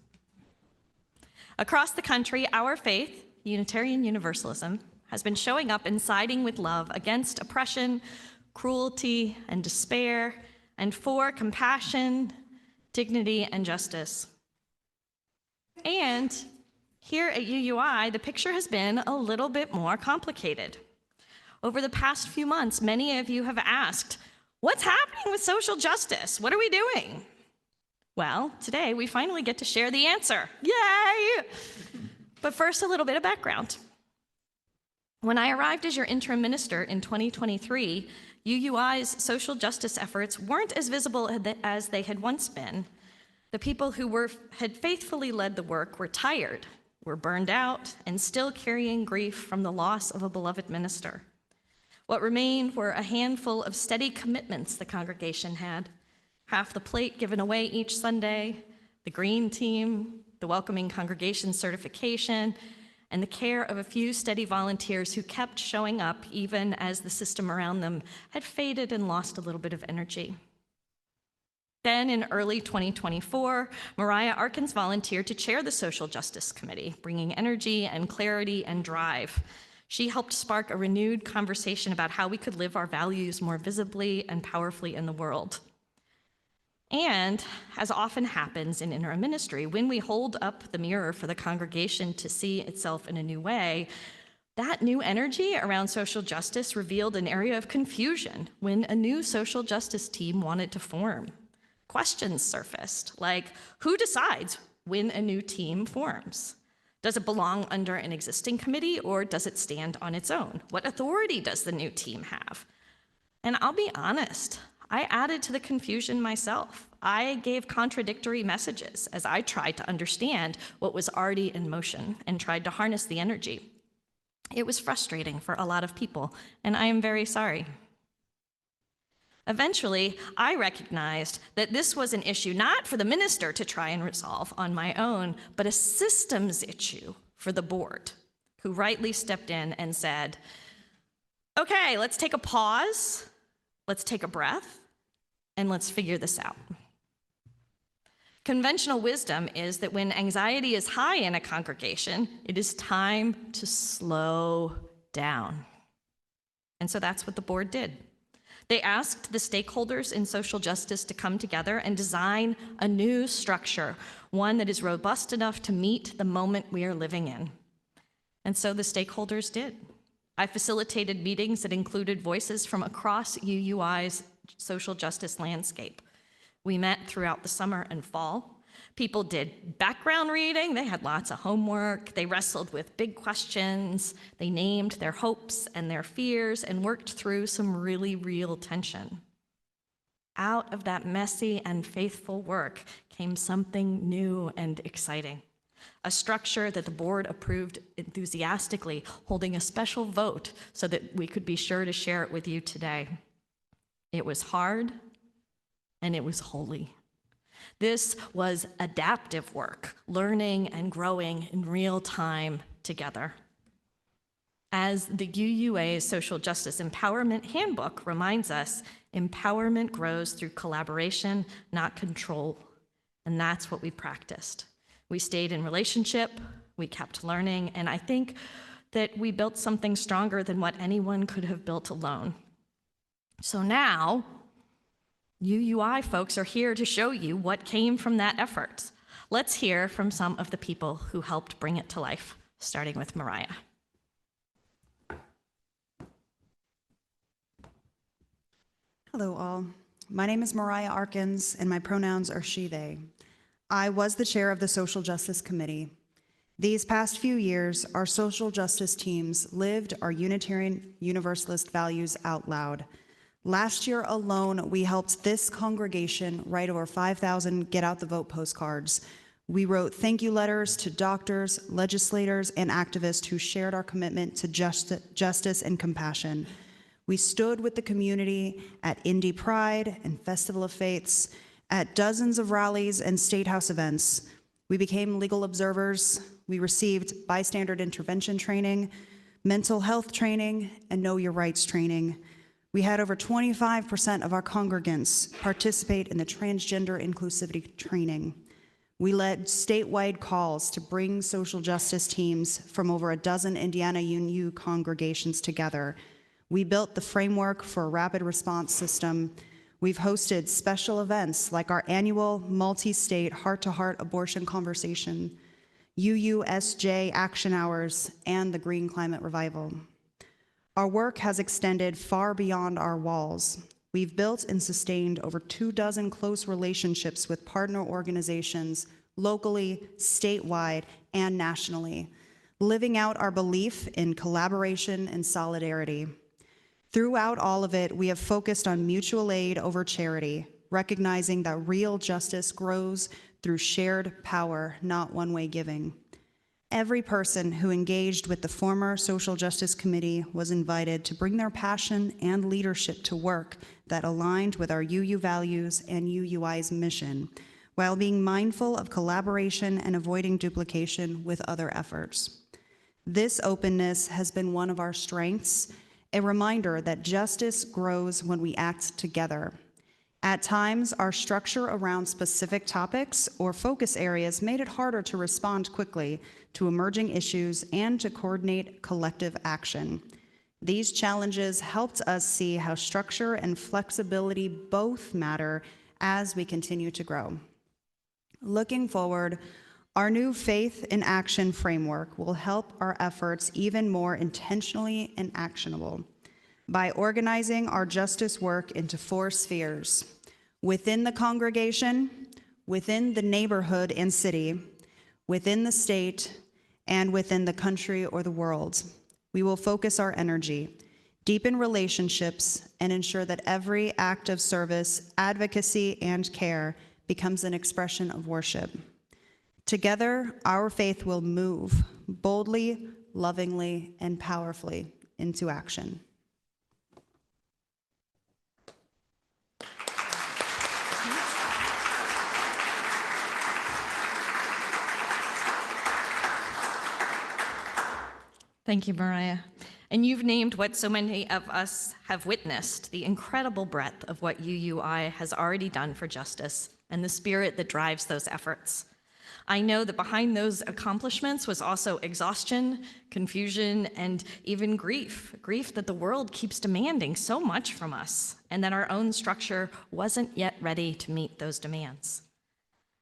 Across the country, our faith, Unitarian Universalism, has been showing up and siding with love against oppression, cruelty, and despair, and for compassion, dignity, and justice. And here at UUI, the picture has been a little bit more complicated. Over the past few months, many of you have asked, what's happening with social justice? What are we doing? Well, today we finally get to share the answer. Yay! But first, a little bit of background. When I arrived as your interim minister in 2023, UUI's social justice efforts weren't as visible as they had once been. The people who had faithfully led the work were tired, were burned out, and still carrying grief from the loss of a beloved minister. What remained were a handful of steady commitments the congregation had: half the plate given away each Sunday, the green team, the welcoming congregation certification, and the care of a few steady volunteers who kept showing up even as the system around them had faded and lost a little bit of energy. Then in early 2024, Mariah Arkins volunteered to chair the Social Justice Committee, bringing energy and clarity and drive. She helped spark a renewed conversation about how we could live our values more visibly and powerfully in the world. And, as often happens in interim ministry, when we hold up the mirror for the congregation to see itself in a new way, that new energy around social justice revealed an area of confusion when a new social justice team wanted to form. Questions surfaced, like who decides when a new team forms? Does it belong under an existing committee, or does it stand on its own? What authority does the new team have? And I'll be honest, I added to the confusion myself. I gave contradictory messages as I tried to understand what was already in motion and tried to harness the energy. It was frustrating for a lot of people, and I am very sorry. Eventually, I recognized that this was an issue not for the minister to try and resolve on my own, but a systems issue for the board, who rightly stepped in and said, okay, let's take a pause, let's take a breath, and let's figure this out. Conventional wisdom is that when anxiety is high in a congregation, it is time to slow down. And so that's what the board did. They asked the stakeholders in social justice to come together and design a new structure, one that is robust enough to meet the moment we are living in. And so the stakeholders did. I facilitated meetings that included voices from across UUI's social justice landscape. We met throughout the summer and fall. People did background reading, they had lots of homework, they wrestled with big questions, they named their hopes and their fears and worked through some really real tension. Out of that messy and faithful work came something new and exciting. A structure that the board approved enthusiastically, holding a special vote so that we could be sure to share it with you today. It was hard, and it was holy. This was adaptive work, learning and growing in real time together. As the UUA's Social Justice Empowerment Handbook reminds us, empowerment grows through collaboration, not control. And that's what we practiced. We stayed in relationship, we kept learning, and I think that we built something stronger than what anyone could have built alone. So now, UUI folks are here to show you what came from that effort. Let's hear from some of the people who helped bring it to life, starting with Mariah. Hello all. My name is Mariah Arkins, and my pronouns are she, they. I was the chair of the Social Justice Committee. These past few years, our social justice teams lived our Unitarian Universalist values out loud. Last year alone, we helped this congregation write over 5,000 Get Out the Vote postcards. We wrote thank you letters to doctors, legislators, and activists who shared our commitment to justice and compassion. We stood with the community at Indy Pride and Festival of Faiths, at dozens of rallies and State House events. We became legal observers. We received bystander intervention training, mental health training, and know your rights training. We had over 25% of our congregants participate in the transgender inclusivity training. We led statewide calls to bring social justice teams from over a dozen Indiana UU congregations together. We built the framework for a rapid response system. We've hosted special events like our annual multi-state heart-to-heart abortion conversation, UUSJ action hours, and the Green Climate Revival. Our work has extended far beyond our walls. We've built and sustained over 24 close relationships with partner organizations locally, statewide, and nationally, living out our belief in collaboration and solidarity. Throughout all of it, we have focused on mutual aid over charity, recognizing that real justice grows through shared power, not one-way giving. Every person who engaged with the former Social Justice Committee was invited to bring their passion and leadership to work that aligned with our UU values and UUI's mission, while being mindful of collaboration and avoiding duplication with other efforts. This openness has been one of our strengths, a reminder that justice grows when we act together. At times, our structure around specific topics or focus areas made it harder to respond quickly to emerging issues and to coordinate collective action. These challenges helped us see how structure and flexibility both matter as we continue to grow. Looking forward, our new Faith in Action framework will help our efforts even more intentionally and actionable by organizing our justice work into 4 spheres: within the congregation, within the neighborhood and city, within the state, and within the country or the world. We will focus our energy, deepen relationships, and ensure that every act of service, advocacy, and care becomes an expression of worship. Together, our faith will move boldly, lovingly, and powerfully into action. Thank you, Mariah. And you've named what so many of us have witnessed, the incredible breadth of what UUI has already done for justice and the spirit that drives those efforts. I know that behind those accomplishments was also exhaustion, confusion, and even grief that the world keeps demanding so much from us, and that our own structure wasn't yet ready to meet those demands.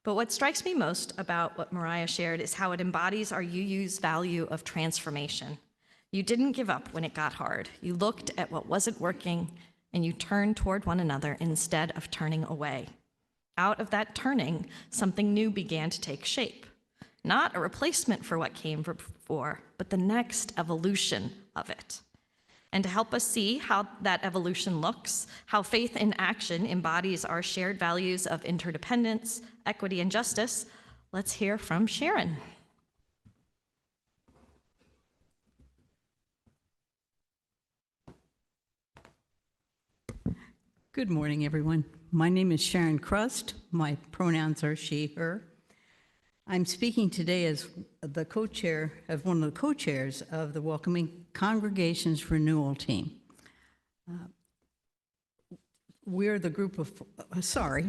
But what strikes me most about what Mariah shared is how it embodies our UU's value of transformation. You didn't give up when it got hard. You looked at what wasn't working, and you turned toward one another instead of turning away. Out of that turning, something new began to take shape. Not a replacement for what came before, but the next evolution of it. And to help us see how that evolution looks, how Faith in Action embodies our shared values of interdependence, equity, and justice, let's hear from Sharon. Good morning, everyone. My name is Sharon Crust. My pronouns are she, her. I'm speaking today as the co-chair of one of the co-chairs of the Welcoming Congregations Renewal Team. We're the group of, sorry,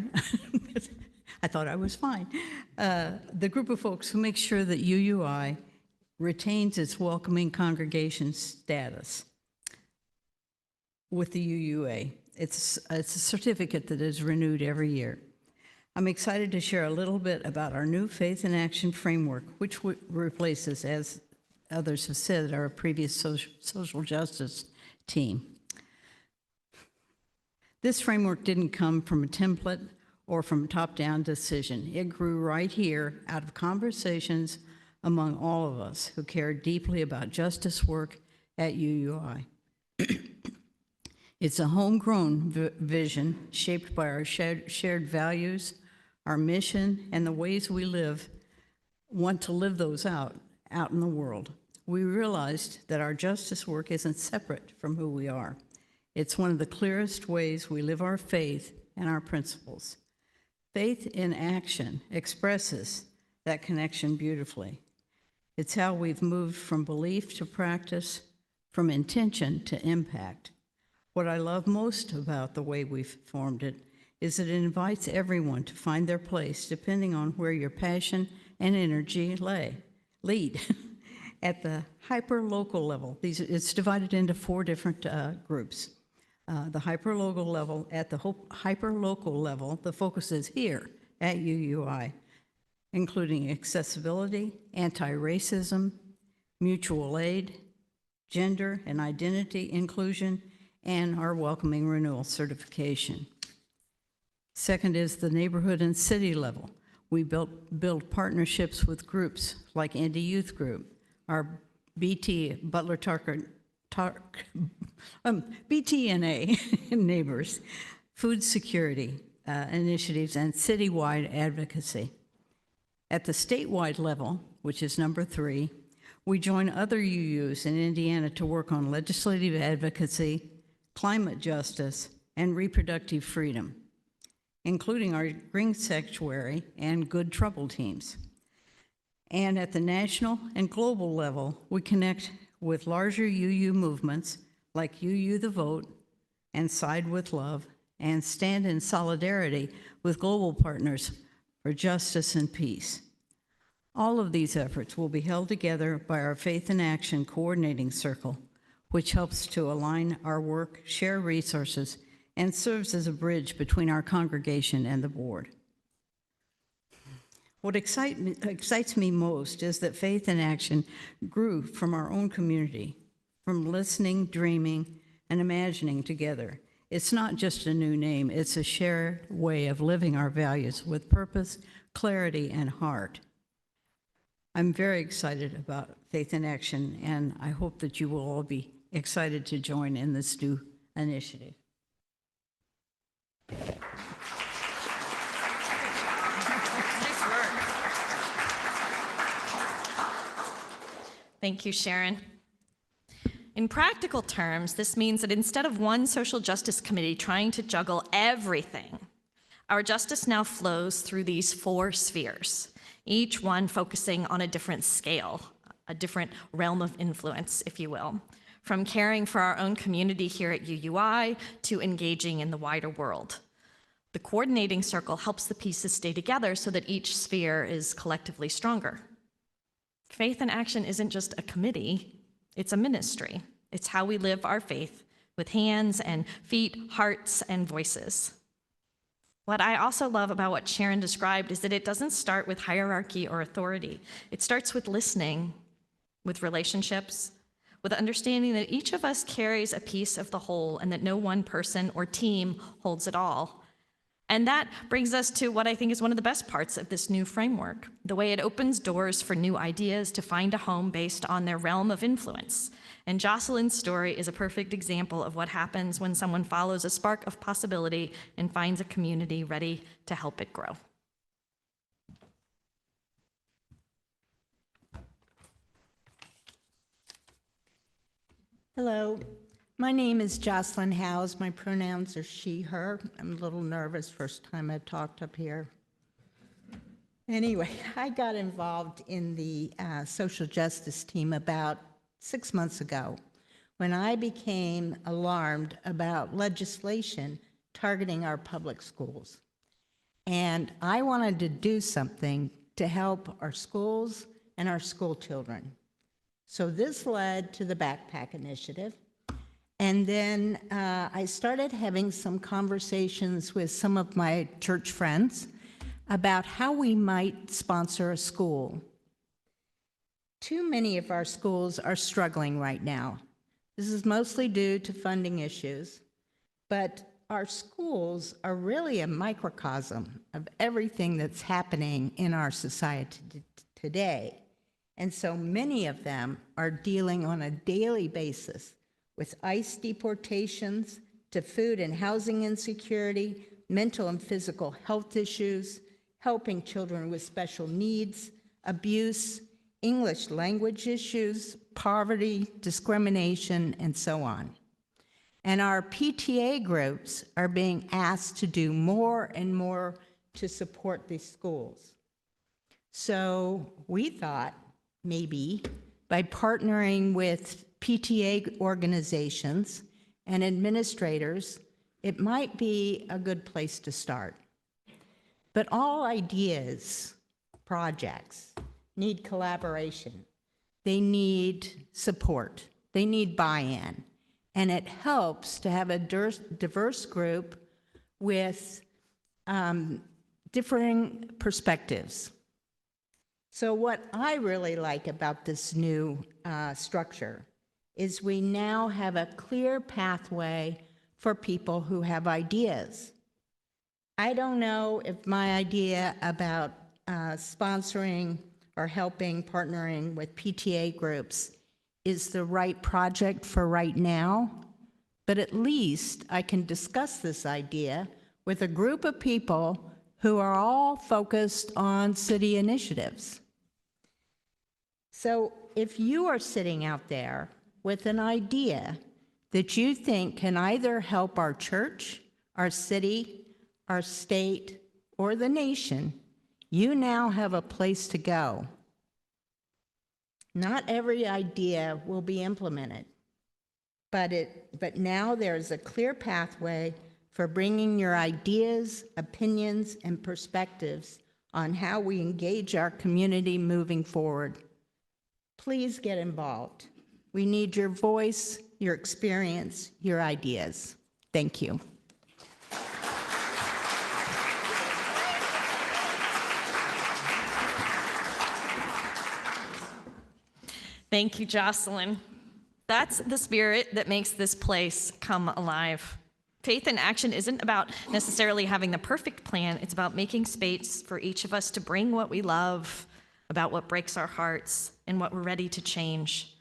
I thought I was fine. The group of folks who make sure that UUI retains its welcoming congregation status with the UUA. It's a certificate that is renewed every year. I'm excited to share a little bit about our new Faith in Action framework, which replaces, as others have said, our previous social justice team. This framework didn't come from a template or from a top-down decision. It grew right here out of conversations among all of us who care deeply about justice work at UUI. It's a homegrown vision shaped by our shared values, our mission, and the ways we want to live those out in the world. We realized that our justice work isn't separate from who we are. It's one of the clearest ways we live our faith and our principles. Faith in Action expresses that connection beautifully. It's how we've moved from belief to practice, from intention to impact. What I love most about the way we've formed it is that it invites everyone to find their place depending on where your passion and energy lead. At the hyper-local level, it's divided into 4 different groups. The hyper-local level, at the hyper-local level, the focus is here at UUI, including accessibility, anti-racism, mutual aid, gender and identity inclusion, and our Welcoming Renewal certification. Second is the neighborhood and city level. We build partnerships with groups like Indie Youth Group, our BTNA neighbors, food security initiatives, and citywide advocacy. At the statewide level, which is number 3, we join other UUs in Indiana to work on legislative advocacy, climate justice, and reproductive freedom, including our Green Sanctuary and Good Trouble teams. And at the national and global level, we connect with larger UU movements like UU The Vote and Side with Love, and stand in solidarity with global partners for justice and peace. All of these efforts will be held together by our Faith in Action Coordinating Circle, which helps to align our work, share resources, and serves as a bridge between our congregation and the board. What excites me most is that Faith in Action grew from our own community, from listening, dreaming, and imagining together. It's not just a new name, it's a shared way of living our values with purpose, clarity, and heart. I'm very excited about Faith in Action, and I hope that you will all be excited to join in this new initiative. Thank you, Sharon. In practical terms, this means that instead of one social justice committee trying to juggle everything, our justice now flows through these 4 spheres, each one focusing on a different scale, a different realm of influence, if you will, from caring for our own community here at UUI to engaging in the wider world. The coordinating circle helps the pieces stay together so that each sphere is collectively stronger. Faith in Action isn't just a committee, it's a ministry. It's how we live our faith with hands and feet, hearts and voices. What I also love about what Sharon described is that it doesn't start with hierarchy or authority. It starts with listening, with relationships, with understanding that each of us carries a piece of the whole and that no one person or team holds it all. And that brings us to what I think is one of the best parts of this new framework, the way it opens doors for new ideas to find a home based on their realm of influence. And Jocelyn's story is a perfect example of what happens when someone follows a spark of possibility and finds a community ready to help it grow. Hello, my name is Jocelyn Howes. My pronouns are she, her. I'm a little nervous, first time I've talked up here. Anyway, I got involved in the social justice team about 6 months ago when I became alarmed about legislation targeting our public schools. And I wanted to do something to help our schools and our school children. So this led to the Backpack Initiative. And then I started having some conversations with some of my church friends about how we might sponsor a school. Too many of our schools are struggling right now. This is mostly due to funding issues, but our schools are really a microcosm of everything that's happening in our society today. And so many of them are dealing on a daily basis with ICE deportations to food and housing insecurity, mental and physical health issues, helping children with special needs, abuse, English language issues, poverty, discrimination, and so on. And our PTA groups are being asked to do more and more to support these schools. So we thought, maybe, by partnering with PTA organizations and administrators, it might be a good place to start. But all ideas, projects, need collaboration. They need support. They need buy-in. And it helps to have a diverse group with differing perspectives. So what I really like about this new structure is we now have a clear pathway for people who have ideas. I don't know if my idea about sponsoring or helping, partnering with PTA groups is the right project for right now, but at least I can discuss this idea with a group of people who are all focused on city initiatives. So if you are sitting out there with an idea that you think can either help our church, our city, our state, or the nation, you now have a place to go. Not every idea will be implemented, but now there's a clear pathway for bringing your ideas, opinions, and perspectives on how we engage our community moving forward. Please get involved. We need your voice, your experience, your ideas. Thank you. Thank you, Jocelyn. That's the spirit that makes this place come alive. Faith in action isn't about necessarily having the perfect plan. It's about making space for each of us to bring what we love, about what breaks our hearts, and what we're ready to change.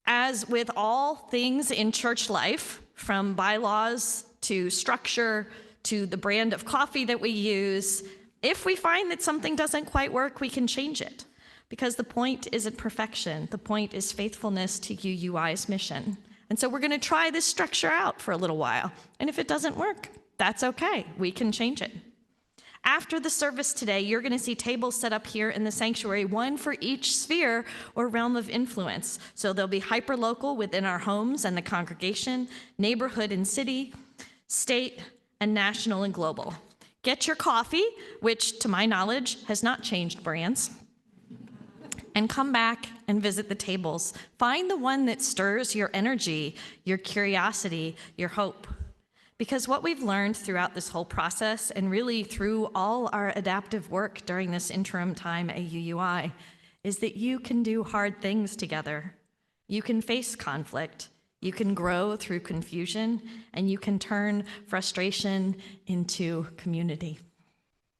As with all things in church life, from bylaws to structure to the brand of coffee that we use, if we find that something doesn't quite work, we can change it. Because the point isn't perfection. The point is faithfulness to UUI's mission. And so we're going to try this structure out for a little while. And if it doesn't work, that's okay. We can change it. After the service today, you're going to see tables set up here in the sanctuary, one for each sphere or realm of influence. So they'll be hyperlocal within our homes and the congregation, neighborhood and city, state, and national and global. Get your coffee, which to my knowledge has not changed brands, and come back and visit the tables. Find the one that stirs your energy, your curiosity, your hope. Because what we've learned throughout this whole process, and really through all our adaptive work during this interim time at UUI, is that you can do hard things together. You can face conflict. You can grow through confusion, and you can turn frustration into community.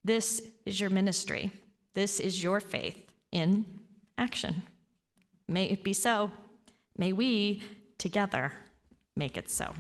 This is your ministry. This is your faith in action. May it be so. May we together make it so.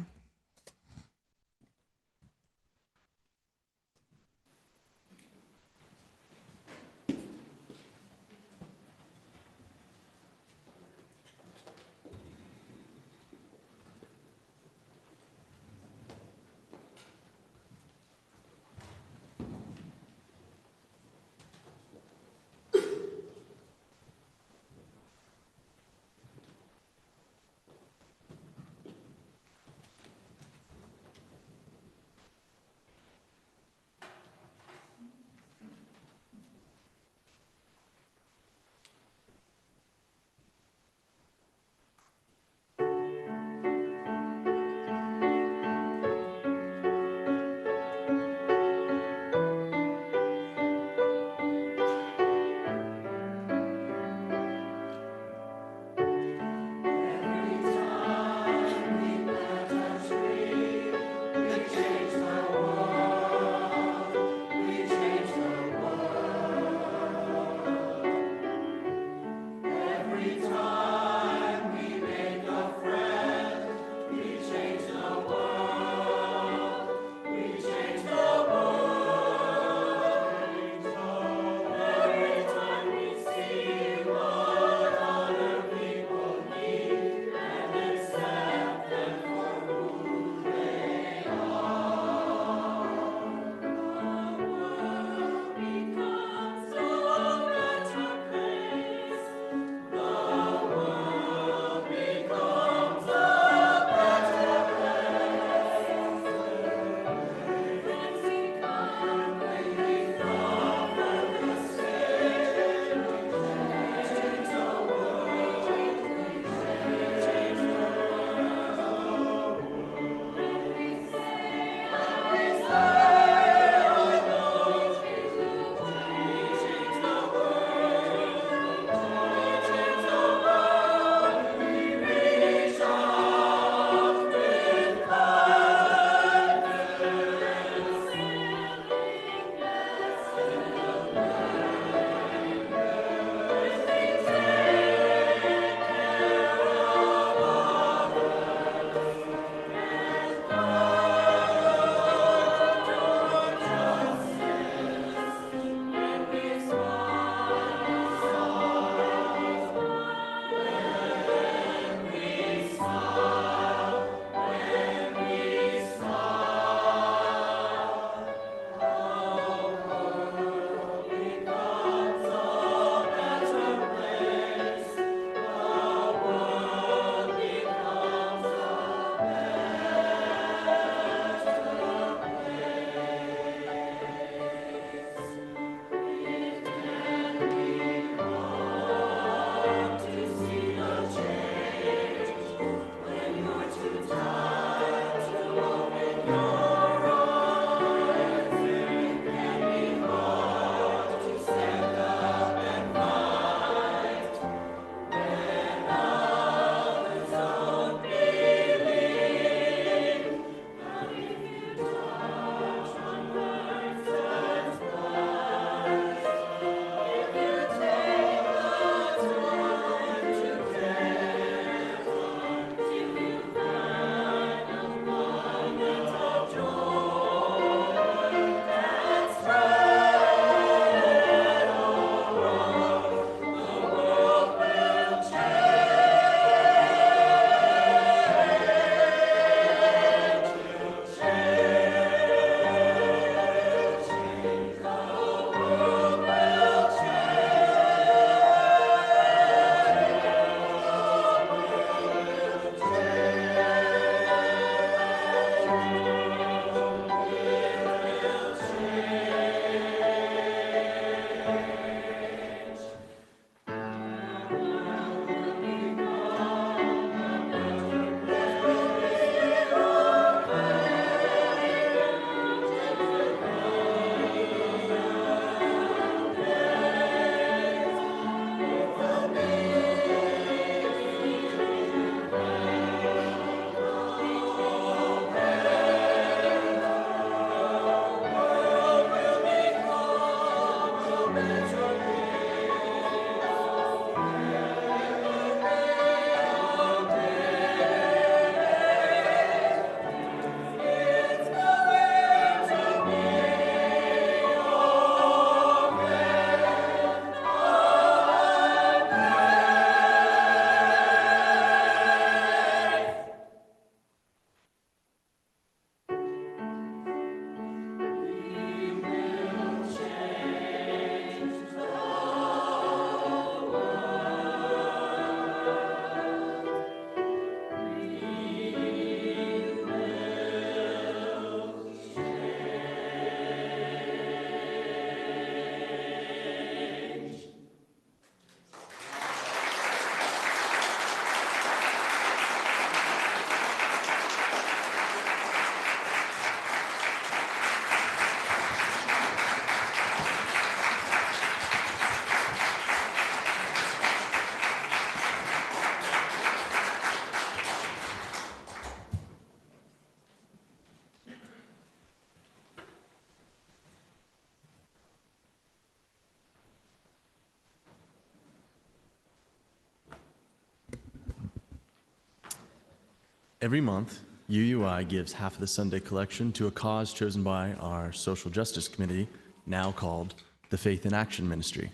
Every month, UUI gives half of the Sunday collection to a cause chosen by our Social Justice Committee, now called the Faith in Action Ministry.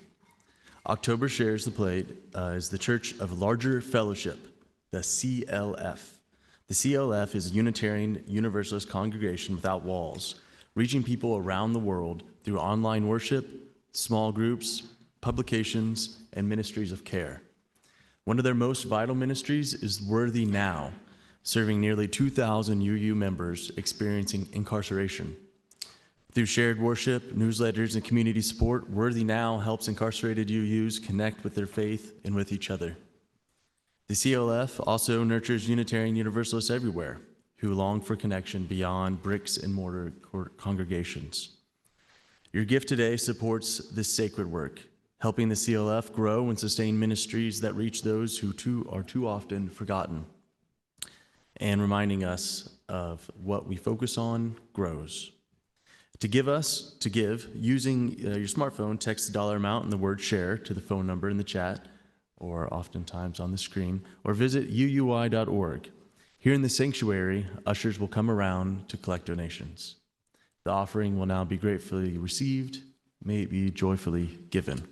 October Shares the Plate is the Church of Larger Fellowship, the CLF. The CLF is a Unitarian Universalist congregation without walls, reaching people around the world through online worship, small groups, publications, and ministries of care. One of their most vital ministries is Worthy Now, serving nearly 2,000 UU members experiencing incarceration. Through shared worship, newsletters, and community support, Worthy Now helps incarcerated UUs connect with their faith and with each other. The CLF also nurtures Unitarian Universalists everywhere who long for connection beyond bricks and mortar congregations. Your gift today supports this sacred work, helping the CLF grow and sustain ministries that reach those who are too often forgotten, and reminding us of what we focus on grows. To give, using your smartphone, text the dollar amount and the word share to the phone number in the chat, or oftentimes on the screen, or visit uui.org. Here in the sanctuary, ushers will come around to collect donations. The offering will now be gratefully received. May it be joyfully given.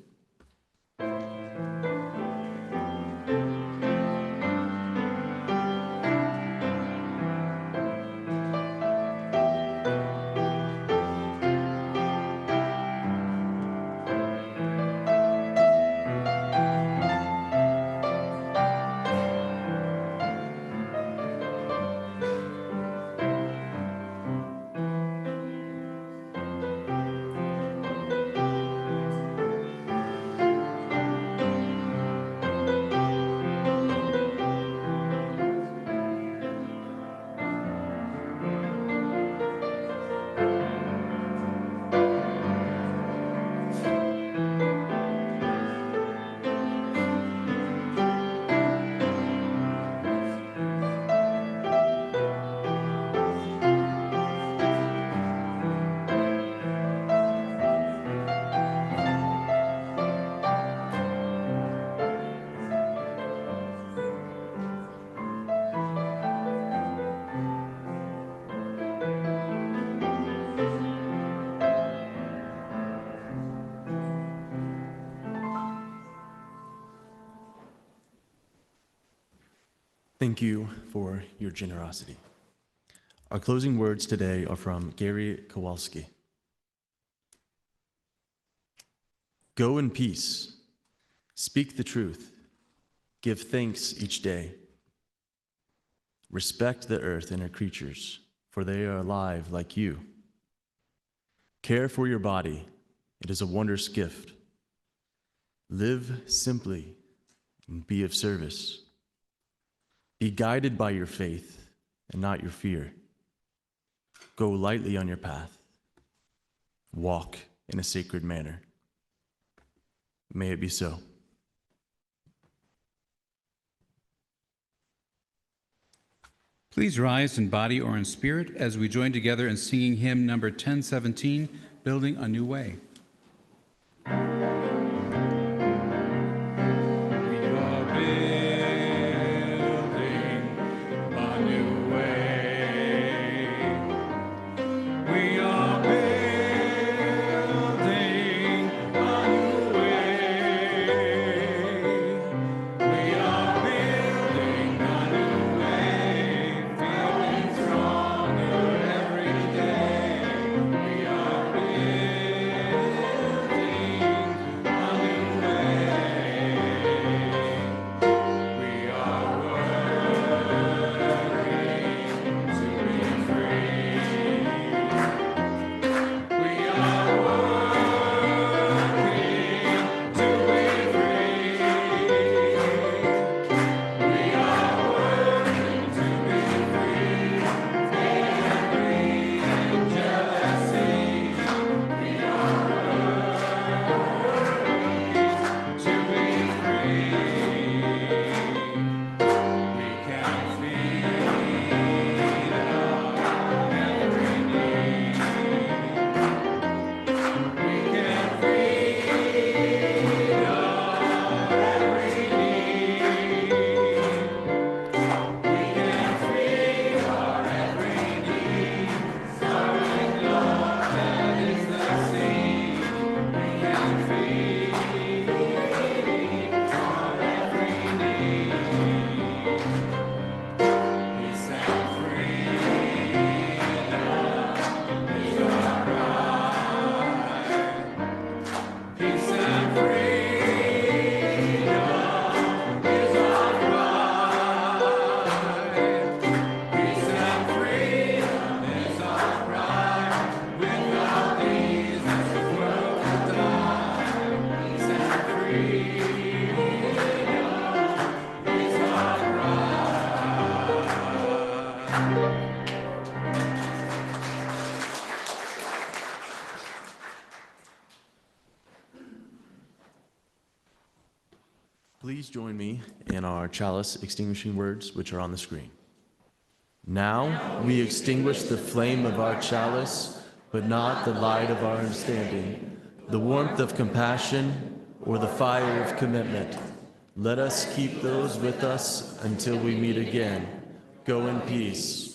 Thank you for your generosity. Our closing words today are from Gary Kowalski. Go in peace, speak the truth, give thanks each day. Respect the earth and her creatures, for they are alive like you. Care for your body, it is a wondrous gift. Live simply and be of service. Be guided by your faith and not your fear. Go lightly on your path. Walk in a sacred manner. May it be so. Please rise in body or in spirit as we join together in singing hymn number 1017, Building a New Way. Please join me in our chalice extinguishing words, which are on the screen. Now we extinguish the flame of our chalice, but not the light of our understanding, the warmth of compassion, or the fire of commitment. Let us keep those with us until we meet again. Go in peace.